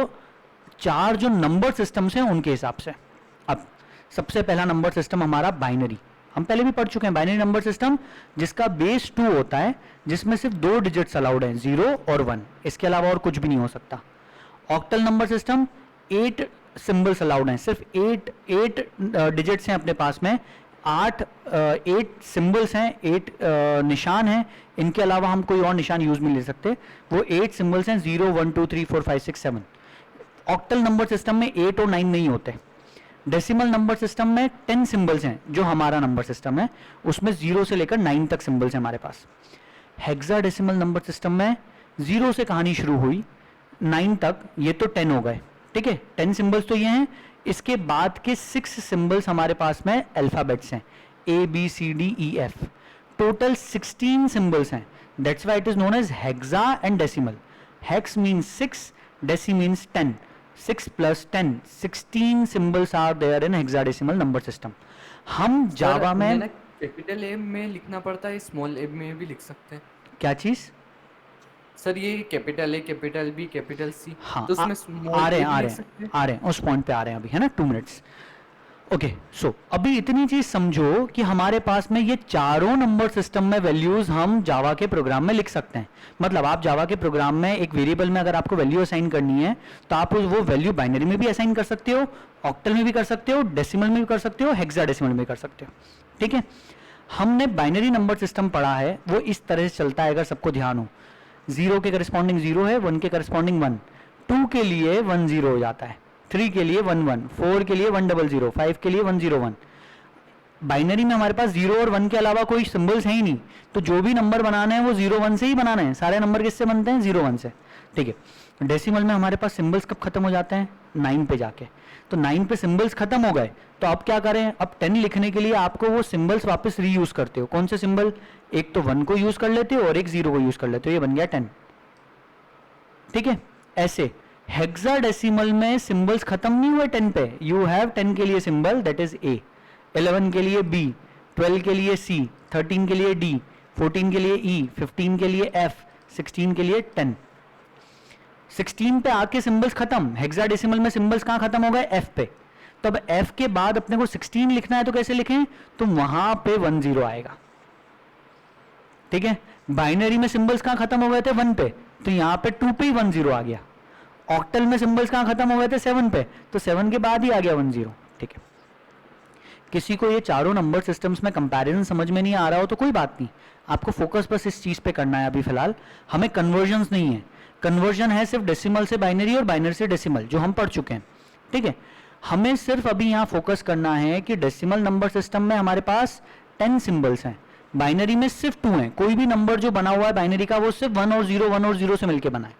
चार जो नंबर सिस्टम्स हैं उनके हिसाब से। अब सबसे पहला नंबर सिस्टम हमारा बाइनरी, हम पहले भी पढ़ चुके हैं। बाइनरी नंबर सिस्टम जिसका बेस 2 होता है, जिसमें सिर्फ 2 डिजिट्स अलाउड हैं, 0 और 1, इसके अलावा और कुछ भी नहीं हो सकता। Octal number system 8 symbols allowed हैं, सिर्फ 8 डिजिट्स हैं अपने पास में, 8 सिंबल्स हैं, 8 निशान हैं, इनके अलावा हम कोई और निशान यूज नहीं ले सकते। वो 8 सिंबल्स हैं, 0 1 2 3 4 5 6 7। ऑक्टल नंबर सिस्टम में 8 और 9 नहीं होते। डेसिमल नंबर सिस्टम में 10 सिंबल्स हैं, जो हमारा नंबर सिस्टम है उसमें 0 से लेकर 9 तक सिंबल्स हैं हमारे पास। हेक्साडेसिमल नंबर सिस्टम में 0 से कहानी शुरू हुई 9 तक, ये तो 10 हो गए, ठीक है, 10 सिंबल्स तो ये हैं। इसके बाद के 6 सिंबल्स हमारे पास में अल्फाबेट्स हैं, ABCDEF, टोटल 16 सिंबल्स हैं। That's why it is known as hexa and decimal. Hex means 6, deci means 10, 6 plus 10, 16 symbols are there in hexadecimal number system. हम जावा में कैपिटल ए में लिखना पड़ता है, स्मॉल ए में भी लिख सकते हैं। क्या चीज सर? ये capital A, capital B, capital C, हाँ, तो उसमें आ रहे हैं उस पॉइंट पे आ रहे हैं अभी, है ना, 2 मिनट्स। ओके, सो अभी इतनी चीज समझो कि हमारे पास में ये चारों नंबर सिस्टम में वैल्यूज हम जावा के प्रोग्राम में लिख सकते हैं। मतलब आप जावा के प्रोग्राम में एक वेरिएबल में अगर आपको वैल्यू असाइन करनी है तो आप वो वैल्यू बाइनरी में भी असाइन कर सकते हो, ऑक्टल में भी कर सकते हो, डेसिमल में भी कर सकते हो, हेक्साडेसिमल में भी कर सकते हो। ठीक है, हमने बाइनरी नंबर सिस्टम पढ़ा है, वो इस तरह से चलता है, अगर सबको ध्यान हो। 0 के करस्पॉन्डिंग 0 है, 1 के करस्पॉन्डिंग 1, 2 के लिए 1 0 हो जाता है, 3 के लिए 1 1, 4 के लिए 1 0 0, 5 के लिए 1 0 1। बाइनरी में हमारे पास 0 और 1 के अलावा कोई सिंबल्स है ही नहीं, तो जो भी नंबर बनाना है वो 0 1 से ही बनाना है। सारे नंबर किससे बनते हैं? 0 1 से। ठीक है, डेसिमल में हमारे पास सिंबल्स कब खत्म हो जाते हैं? 9 पे जाके। तो 9 पे सिंबल्स खत्म हो गए, तो अब क्या करें? अब 10 लिखने के लिए आपको वो सिंबल्स वापस रीयूज करते हो। कौन से सिंबल? एक तो 1 को यूज कर लेते हो और एक 0 को यूज कर लेते हो, ये बन गया 10। ठीक है, ऐसे हेक्साडेसिमल में सिंबल्स खत्म नहीं हुए 10 पे। यू हैव 10 के लिए सिंबल दैट इज ए, 11 के लिए बी, 12 के लिए सी, 13 के लिए डी, 14 के लिए ई, 15 के लिए एफ, 16 के लिए 10। 16 पे आके सिंबल्स खत्म। हेक्साडेसिमल में सिंबल्स कहां खत्म हो गए? एफ पे। तो अब एफ के बाद अपने को 16 लिखना है तो कैसे लिखें? तो वहां पे 1 0 आएगा। ठीक है, बाइनरी में सिंबल्स कहां खत्म हो गए थे? 1 पे, तो यहां पे 2 पे ही 1 0 आ गया। ऑक्टल में सिंबल्स कहां खत्म हो गए थे? 7 पे, तो 7 के बाद ही आ गया 1 0। ठीक है, किसी को ये चारों नंबर सिस्टम्स में कंपैरिजन समझ में नहीं आ रहा हो तो कोई बात नहीं, आपको फोकस बस इस चीज पे करना है अभी फिलहाल। हमें कन्वर्जन्स नहीं है, कन्वर्जन है सिर्फ डेसिमल से बाइनरी और बाइनरी से डेसिमल, जो हम पढ़ चुके हैं। ठीक है, हमें सिर्फ अभी यहाँ फोकस करना है कि डेसिमल नंबर सिस्टम में हमारे पास 10 सिंबल्स हैं, बाइनरी में सिर्फ 2 हैं। कोई भी नंबर जो बना हुआ है बाइनरी का वो सिर्फ 1 और 0, 1 और 0 से मिलकर बना है।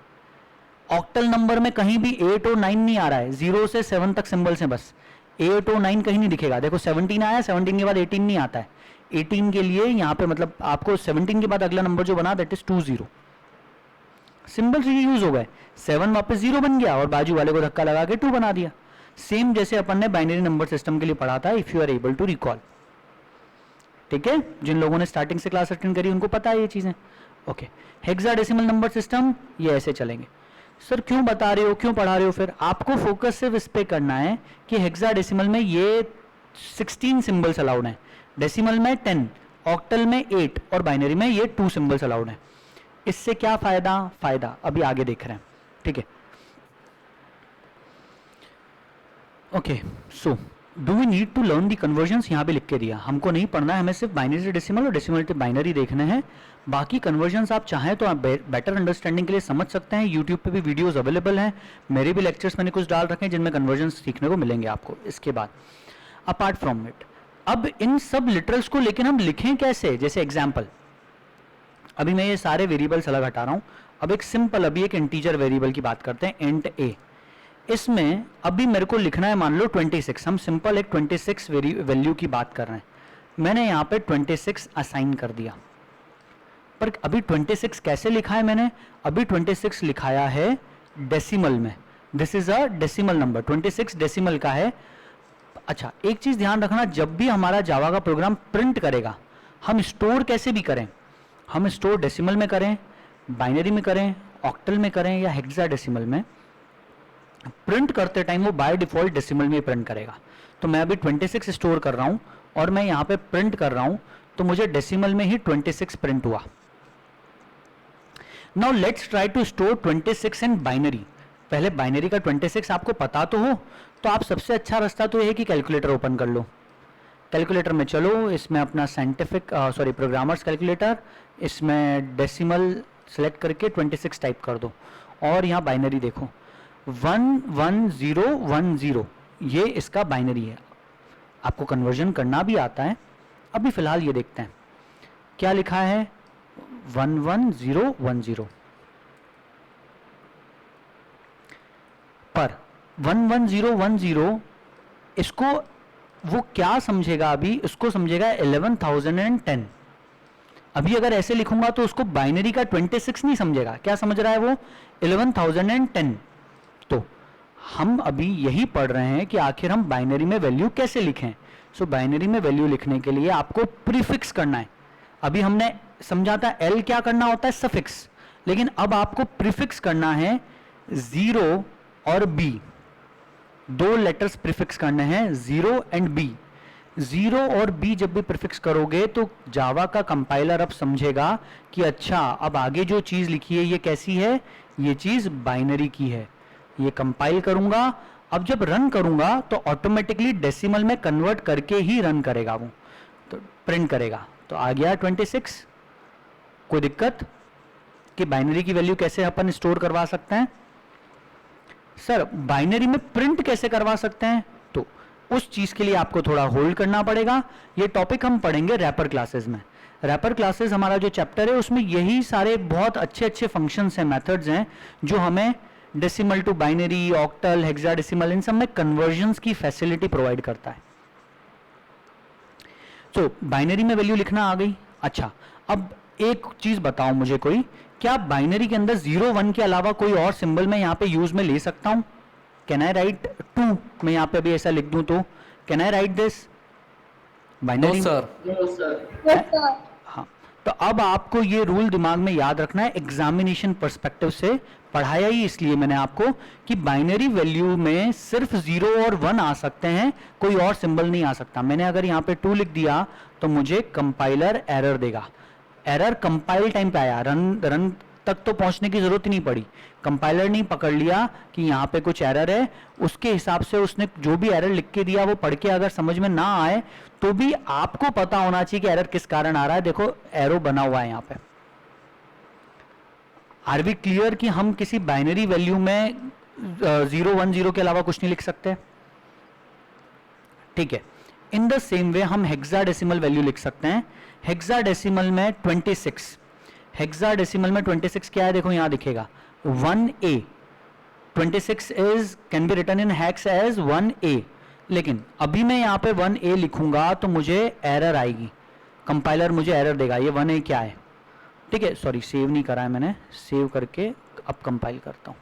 ऑक्टल नंबर में कहीं भी 8 और 9 नहीं आ रहा है, 0 से 7 तक सिंबल्स हैं बस, 8 और 9 कहीं नहीं दिखेगा। देखो 17 आया, 17 के बाद 18 नहीं आता है। 18 के लिए यहाँ पे मतलब आपको 17 के बाद अगला नंबर जो बना दैट इज 2 0। सिंबल्स यूज हो गए, 7 वापस 0 बन गया और बाजू वाले को धक्का लगा के 2 बना दिया। सेम जैसे अपन ने बाइनरी नंबर सिस्टम के लिए पढ़ा था, if you are able to recall. ठीक है, जिन लोगों ने स्टार्टिंग से क्लास अटेंड करी उनको पता है ये चीजें। ओके, हेक्साडेसिमल नंबर सिस्टम ये ऐसे चलेंगे। सर क्यों बता रहे हो, क्यों पढ़ा रहे हो? फिर आपको फोकस सिर्फ इस पे करना है कि हेक्साडेसिमल में ये 16 सिंबल्स अलाउड हैं, डेसिमल में 10, ऑक्टल में 8 और बाइनरी में ये 2 सिंबल्स अलाउड हैं। इससे क्या फायदा अभी आगे देख रहे हैं। ठीक है, okay, so do we need to learn the conversions? यहाँ पे लिख के दिया, हमको नहीं पढ़ना है, हमें सिर्फ बाइनरी से डेसिमल और डेसिमल से बाइनरी देखने हैं। बाकी कन्वर्जन्स आप चाहें तो आप बेटर अंडरस्टैंडिंग के लिए समझ सकते हैं। यूट्यूब पे भी वीडियोस अवेलेबल हैं, मेरे भी लेक्चर्स मैंने कुछ डाल रखे हैं जिनमें कन्वर्जन्स सीखने को मिलेंगे आपको। इसके बाद अपार्ट फ्रॉम इट, अब इन सब लिटरल्स को लेकिन हम लिखें कैसे? जैसे एग्जाम्पल, अभी मैं ये सारे वेरिएबल्स अलग हटा रहा हूँ, अब एक सिंपल अभी एक इंटीजर वेरिएबल की बात करते हैं, इंट ए। इसमें अभी मेरे को लिखना है मान लो 26, हम सिंपल एक 26 वैल्यू की बात कर रहे हैं, मैंने यहाँ पे 26 असाइन कर दिया, पर अभी 26 कैसे लिखा है मैंने, अभी 26 लिखाया है डेसिमल में, this is a decimal number, 26 decimal का है। अच्छा, एक चीज ध्यान रखना, जब भी हमारा जावा का प्रोग्राम प्रिंट करेगा, हम स्टोर कैसे भी करें, हम स्टोर डेसिमल में करें, बाइनरी में करें, ऑक्टल में करें या हेक्साडेसिमल में, प्रिंट करते टाइम वो बाय डिफॉल्ट डेसिमल में प्रिंट करेगा। तो मैं अभी 26 स्टोर कर रहा हूं और मैं यहां पे प्रिंट कर रहा हूं, तो मुझे डेसिमल में ही 26 प्रिंट हुआ। Now let's try to store 26 in binary. पहले बाइनरी का 26 आपको पता तो हो, तो आप सबसे अच्छा रास्ता तो यह है कि कैलकुलेटर ओपन कर लो, कैलकुलेटर में चलो, इसमें अपना साइंटिफिक प्रोग्रामर्स कैलकुलेटर, इसमें डेसिमल सेलेक्ट करके 26 टाइप कर दो और यहाँ बाइनरी देखो 11010, ये इसका बाइनरी है। आपको कन्वर्जन करना भी आता है, अभी फिलहाल ये देखते हैं क्या लिखा है, 11010 पर 11010 इसको वो क्या समझेगा, अभी उसको समझेगा 11010। अभी अगर ऐसे लिखूंगा तो उसको बाइनरी का 26 नहीं समझेगा, क्या समझ रहा है वो, 11010। तो हम अभी यही पढ़ रहे हैं कि आखिर हम बाइनरी में वैल्यू कैसे लिखें। सो बाइनरी में वैल्यू लिखने के लिए आपको प्रीफिक्स करना है। अभी हमने समझा था एल क्या करना होता है, सफिक्स, लेकिन अब आपको प्रीफिक्स करना है, 0 और बी, दो लेटर्स प्रीफिक्स करने हैं, 0 एंड बी। 0 और बी जब भी प्रीफिक्स करोगे तो जावा का कंपाइलर अब समझेगा कि अच्छा अब आगे जो चीज लिखी है ये कैसी है, ये चीज बाइनरी की है। ये कंपाइल करूंगा, अब जब रन करूंगा तो ऑटोमेटिकली डेसिमल में कन्वर्ट करके ही रन करेगा, वो तो प्रिंट करेगा। तो आ गया 26। कोई दिक्कत कि बाइनरी की वैल्यू कैसे अपन स्टोर करवा सकते हैं, सर बाइनरी में प्रिंट कैसे करवा सकते हैं, तो उस चीज के लिए आपको थोड़ा होल्ड करना पड़ेगा। ये टॉपिक हम पढ़ेंगे रैपर क्लासेस में। रैपर क्लासेस हमारा जो चैप्टर है उसमें यही सारे बहुत अच्छे अच्छे फंक्शंस हैं, मेथड्स हैं, जो हमें decimal to binary, octal, hexadecimal, इन सब में कन्वर्जन्स की फैसिलिटी प्रोवाइड करता है। तो बाइनरी में वैल्यू लिखना आ गई। अच्छा, अब एक चीज बताओ मुझे, कोई क्या बाइनरी के अंदर 0 1 के अलावा कोई और सिंबल मैं यहाँ पे यूज में ले सकता हूं? कैन आई राइट 2, मैं यहाँ पे अभी ऐसा लिख दूं तो can I write this binary? No sir. हाँ, तो अब आपको ये रूल दिमाग में याद रखना है, एग्जामिनेशन पर्सपेक्टिव से पढ़ाया ही इसलिए मैंने आपको कि बाइनरी वैल्यू में सिर्फ 0 और 1 आ सकते हैं, कोई और सिंबल नहीं आ सकता। मैंने अगर यहाँ पे 2 लिख दिया तो मुझे कंपाइलर एरर देगा। एरर कंपाइल टाइम पे आया, रन तक तो पहुंचने की जरूरत ही नहीं पड़ी, कंपाइलर ने पकड़ लिया कि यहाँ पे कुछ एरर है, उसके हिसाब से उसने जो भी एरर लिख के दिया वो पढ़ के अगर समझ में ना आए तो भी आपको पता होना चाहिए कि एरर किस कारण आ रहा है। देखो एरो बना हुआ है यहाँ पे। आर वी क्लियर कि हम किसी बाइनरी वैल्यू में 0 1 0 के अलावा कुछ नहीं लिख सकते? ठीक है, इन द सेम वे हम हेक्साडेसिमल वैल्यू लिख सकते हैं। हेक्साडेसिमल में 26, हेक्साडेसिमल में 26 क्या है, देखो यहां दिखेगा 1A। 26 is can be written in hex as 1A, लेकिन अभी मैं यहां पे 1A लिखूंगा तो मुझे एरर आएगी, कंपाइलर मुझे एरर देगा, ये 1A क्या है। ठीक है, सॉरी सेव नहीं करा है मैंने, सेव करके अब कंपाइल करता हूं।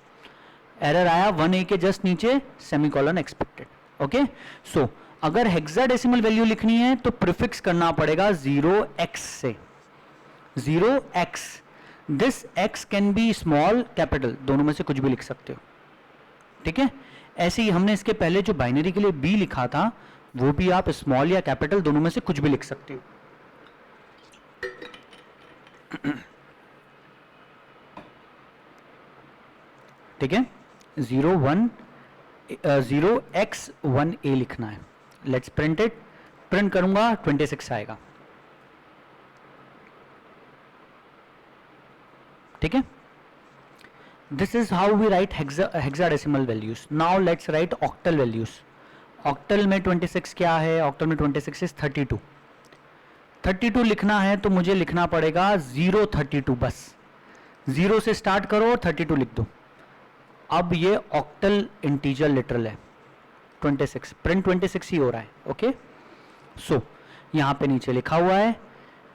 एरर आया 1A के जस्ट नीचे सेमीकोलन एक्सपेक्टेड। ओके, सो अगर हेक्साडेसिमल वैल्यू लिखनी है तो प्रीफिक्स करना पड़ेगा 0x से, 0x। This x can be small capital, दोनों में से कुछ भी लिख सकते हो। ठीक है, ऐसे ही हमने इसके पहले जो बाइनरी के लिए b लिखा था वो भी आप स्मॉल या कैपिटल दोनों में से कुछ भी लिख सकते हो। ठीक है, 0x1A लिखना है। लेट्स प्रिंट इट, प्रिंट करूंगा 26 आएगा। ठीक है, this is how we write hexadecimal values. Now let's write octal values. Octal में 26 क्या है, ऑक्टल में 26 इज 32। 32 लिखना है तो मुझे लिखना पड़ेगा 032, बस 0 से स्टार्ट करो और 32 लिख दो। अब ये ऑक्टल इंटीजर लिटरल है 26, प्रिंट 26 ही हो रहा है। ओके, सो यहाँ पे नीचे लिखा हुआ है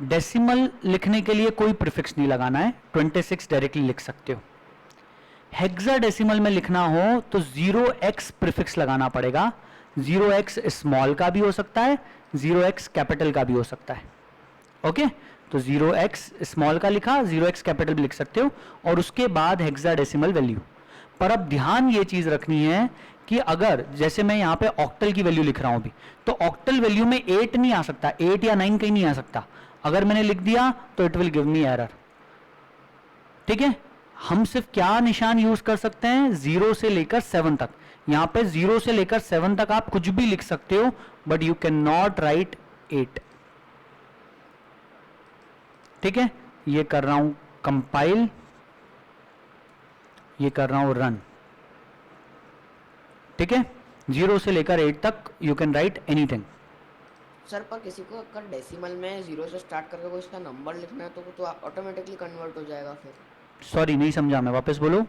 डेसिमल लिखने के लिए कोई प्रीफिक्स नहीं लगाना है, 26 डायरेक्टली लिख सकते हो। हेक्साडेसिमल में लिखना हो तो 0x प्रीफिक्स लगाना पड़ेगा। 0x स्मॉल का भी हो सकता है, 0x कैपिटल का भी हो सकता है। ओके, तो 0x स्मॉल का लिखा, 0x कैपिटल भी लिख सकते हो, और उसके बाद हेक्साडेसिमल वैल्यू। पर अब ध्यान ये चीज रखनी है कि अगर जैसे मैं यहाँ पे ऑक्टल की वैल्यू लिख रहा हूं अभी, तो ऑक्टल वैल्यू में 8 नहीं आ सकता, 8 या 9 कहीं नहीं आ सकता। अगर मैंने लिख दिया तो it will give me error. ठीक है, हम सिर्फ क्या निशान यूज कर सकते हैं, 0 से लेकर 7 तक। यहां पे 0 से लेकर 7 तक आप कुछ भी लिख सकते हो, but you can not right 8। ठीक है, ये कर रहा हूं कंपाइल, ये कर रहा हूं रन। ठीक है, 0 से लेकर 8 तक you can write anything. Sir पर किसी को अगर डेसिमल में 0 से स्टार्ट करके कोई इसका नंबर लिखना है तो वो तो ऑटोमेटिकली कन्वर्ट हो जाएगा फिर। सॉरी नहीं समझा मैं, वापस बोलो।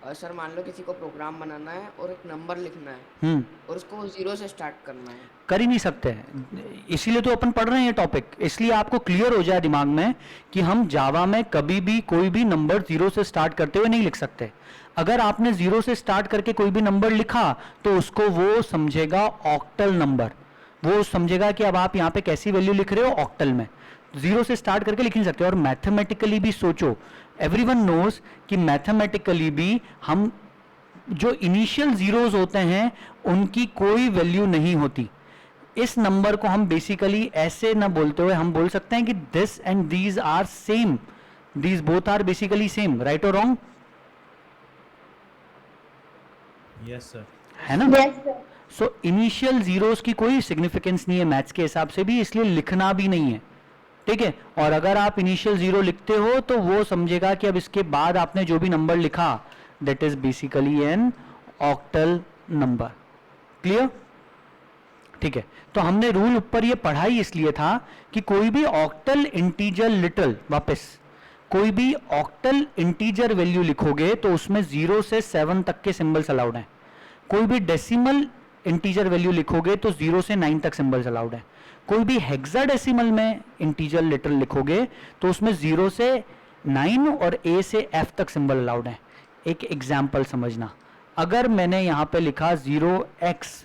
सर मान लो किसी को प्रोग्राम बनाना है और एक नंबर लिखना है और उसको 0 से स्टार्ट करना है, कर ही नहीं सकते हैं, इसीलिए तो अपन पढ़ रहे हैं ये टॉपिक, इसलिए आपको क्लियर हो जाए दिमाग में कि हम जावा में कभी भी कोई भी नंबर 0 से स्टार्ट करते हुए नहीं लिख सकते। अगर आपने 0 से स्टार्ट करके कोई भी नंबर लिखा तो उसको वो समझेगा ऑक्टल नंबर, वो समझेगा कि अब आप यहाँ पे कैसी वैल्यू लिख रहे हो ऑक्टल में। 0 से स्टार्ट करके लिख नहीं सकते। और मैथमेटिकली भी सोचो, एवरीवन नोज कि मैथमेटिकली भी हम जो इनिशियल जीरोस होते हैं उनकी कोई वैल्यू नहीं होती। इस नंबर को हम बेसिकली ऐसे ना बोलते हुए हम बोल सकते हैं कि this and these are same, these both are basically same, right और रॉन्ग? Yes sir. है ना? Yes sir. So initial zeros की कोई सिग्निफिकेंस नहीं है मैथ्स के हिसाब से भी, इसलिए लिखना भी नहीं है। ठीक है, और अगर आप इनिशियल 0 लिखते हो तो वो समझेगा कि अब इसके बाद आपने जो भी नंबर लिखा that is basically an octal number. Clear? ठीक है, तो हमने रूल ऊपर ये पढ़ाई इसलिए था कि कोई भी ऑक्टल इंटीजर लिटरल, वापस कोई भी ऑक्टल इंटीजर वैल्यू लिखोगे तो उसमें 0 से 7 तक के सिंबल्स अलाउड हैं। कोई भी डेसिमल इंटीजर वैल्यू लिखोगे तो 0 से 9 तक सिंबल्स अलाउड हैं। कोई भी हेक्साडेसिमल में इंटीजर लिटरल लिखोगे तो उसमें 0 से 9 और A से F तक सिंबल अलाउड है। एक एग्जाम्पल समझना, अगर मैंने यहां पे लिखा 0x,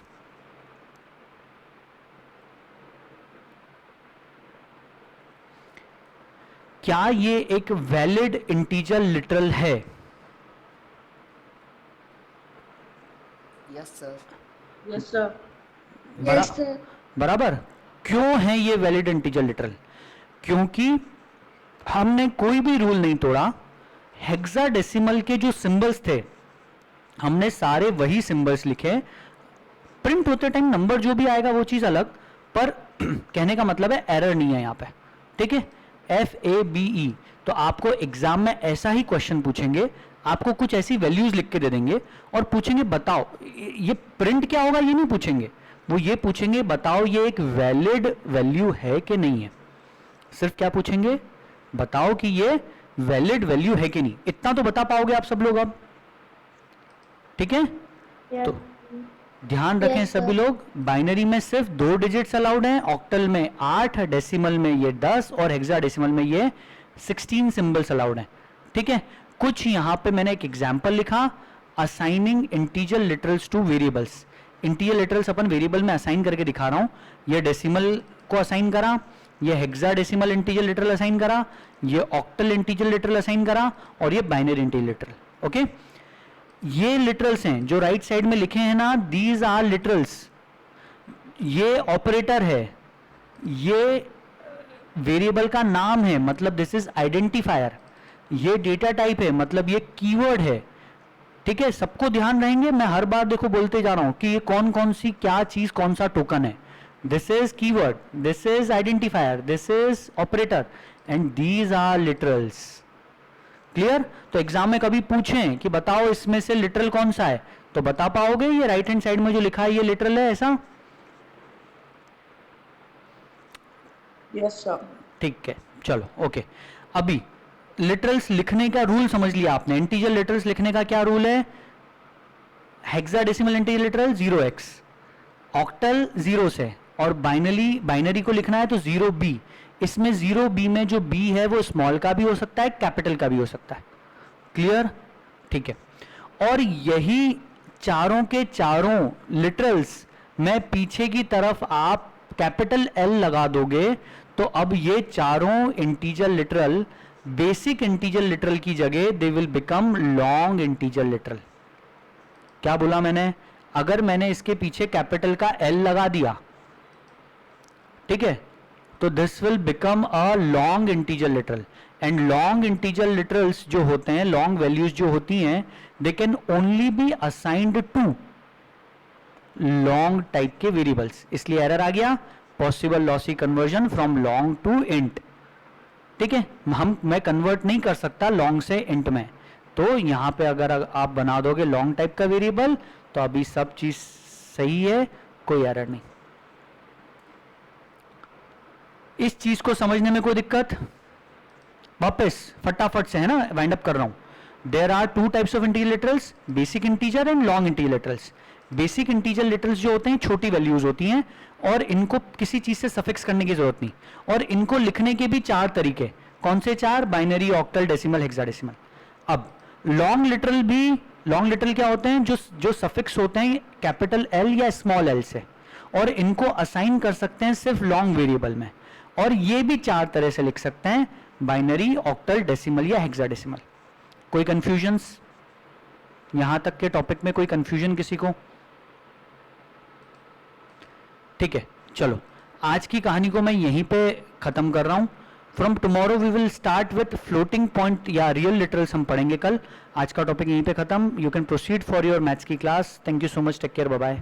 क्या ये एक वैलिड इंटीजर लिटरल है? Yes sir. Yes sir. बरा- यस सर। बराबर। क्यों है ये वैलिड इंटीजर लिटरल? क्योंकि हमने कोई भी रूल नहीं तोड़ा। हेक्साडेसिमल के जो सिंबल्स थे हमने सारे वही सिंबल्स लिखे। प्रिंट होते टाइम नंबर जो भी आएगा वो चीज अलग, पर कहने का मतलब है एरर नहीं है यहाँ पे। ठीक है, FABE। तो आपको एग्जाम में ऐसा ही क्वेश्चन पूछेंगे, आपको कुछ ऐसी वैल्यूज लिख के दे देंगे और पूछेंगे बताओ ये प्रिंट क्या होगा, ये नहीं पूछेंगे, वो ये पूछेंगे बताओ ये एक वैलिड वैल्यू है कि नहीं है। सिर्फ क्या पूछेंगे, बताओ कि ये वैलिड वैल्यू है कि नहीं। इतना तो बता पाओगे आप सब लोग अब। ठीक है, तो ध्यान रखें Yes, सभी sir. लोग, बाइनरी में सिर्फ 2 डिजिट्स अलाउड हैं, ऑक्टल में 8, डेसिमल में ये 10 और हेक्साडेसिमल में ये 16 सिंबल्स अलाउड हैं। ठीक है, कुछ यहां पे मैंने एक एग्जांपल लिखा, assigning integer literals to variables. Integer literals अपन वेरिएबल में असाइन करके दिखा रहा हूं। ये डेसिमल को असाइन करा, ये हेक्साडेसिमल इंटीजर लिटरल असाइन करा, ये ऑक्टल इंटीजर लिटरल असाइन करा और ये बाइनरी इंटीजर लिटरल। ओके, ये लिटरल्स हैं जो राइट साइड में लिखे हैं ना, दीज आर लिटरल्स। ये ऑपरेटर है, ये वेरिएबल का नाम है, मतलब दिस इज आइडेंटिफायर। ये डेटा टाइप है, मतलब ये कीवर्ड है। ठीक है, सबको ध्यान रहेंगे, मैं हर बार देखो बोलते जा रहा हूं कि ये कौन कौन सी क्या चीज कौन सा टोकन है। This is keyword, this is identifier, this is operator and these are literals. Clear? तो एग्जाम में कभी पूछें कि बताओ इसमें से लिटरल कौन सा है, तो बता पाओगे ये राइट हैंड साइड में जो लिखा है ये लिटरल है ऐसा? Yes sir. ठीक है, चलो ओके। अभी लिटरल्स लिखने का रूल समझ लिया आपने। इंटीजर लिटरल्स लिखने का क्या रूल है? Hexadecimal integer literal 0x, octal 0 से, और बाइनरी को लिखना है तो 0b। इसमें 0b में जो b है वो स्मॉल का भी हो सकता है, कैपिटल का भी हो सकता है। क्लियर? ठीक है। और यही चारों के चारों लिटरल्स में पीछे की तरफ आप कैपिटल L लगा दोगे तो अब ये चारों integer literal basic integer literal की जगह they will become long integer literal. क्या बोला मैंने? अगर मैंने इसके पीछे कैपिटल का L लगा दिया, ठीक है, तो this will become a long integer literal. And long integer literals जो होते हैं, लॉन्ग वैल्यूज जो होती हैं, they can only be assigned to long type के वेरिएबल्स। इसलिए एरर आ गया, possible lossy conversion from long to int. ठीक है, मैं कन्वर्ट नहीं कर सकता लॉन्ग से इंट में, तो यहां पे अगर आप बना दोगे लॉन्ग टाइप का वेरिएबल तो अभी सब चीज सही है, कोई एरर नहीं। इस चीज को समझने में कोई दिक्कत? वापस फटाफट से, है ना, वाइंड अप कर रहा हूं। There are two types of integer literals, basic integer and long integer literals. Basic integer literals जो होते हैं छोटी वैल्यूज होती हैं और इनको किसी चीज से सफिक्स करने की जरूरत नहीं, और इनको लिखने के भी 4 तरीके। कौन से 4? Binary, octal, decimal, hexadecimal. अब लॉन्ग लिटरल क्या होते हैं? जो सफिक्स होते हैं कैपिटल L या स्मॉल l से, और इनको असाइन कर सकते हैं सिर्फ लॉन्ग वेरिएबल में, और ये भी 4 तरह से लिख सकते हैं, बाइनरी, ऑक्टल, डेसिमल या हेक्साडेसिमल। कोई कंफ्यूजन्स? यहां तक के टॉपिक में कोई कंफ्यूजन किसी को? ठीक है, चलो आज की कहानी को मैं यहीं पे खत्म कर रहा हूं। From tomorrow we will start with floating point या रियल लिटरल्स हम पढ़ेंगे कल। आज का टॉपिक यहीं पे खत्म। You can proceed for your maths की class. Thank you so much, take care, bye bye.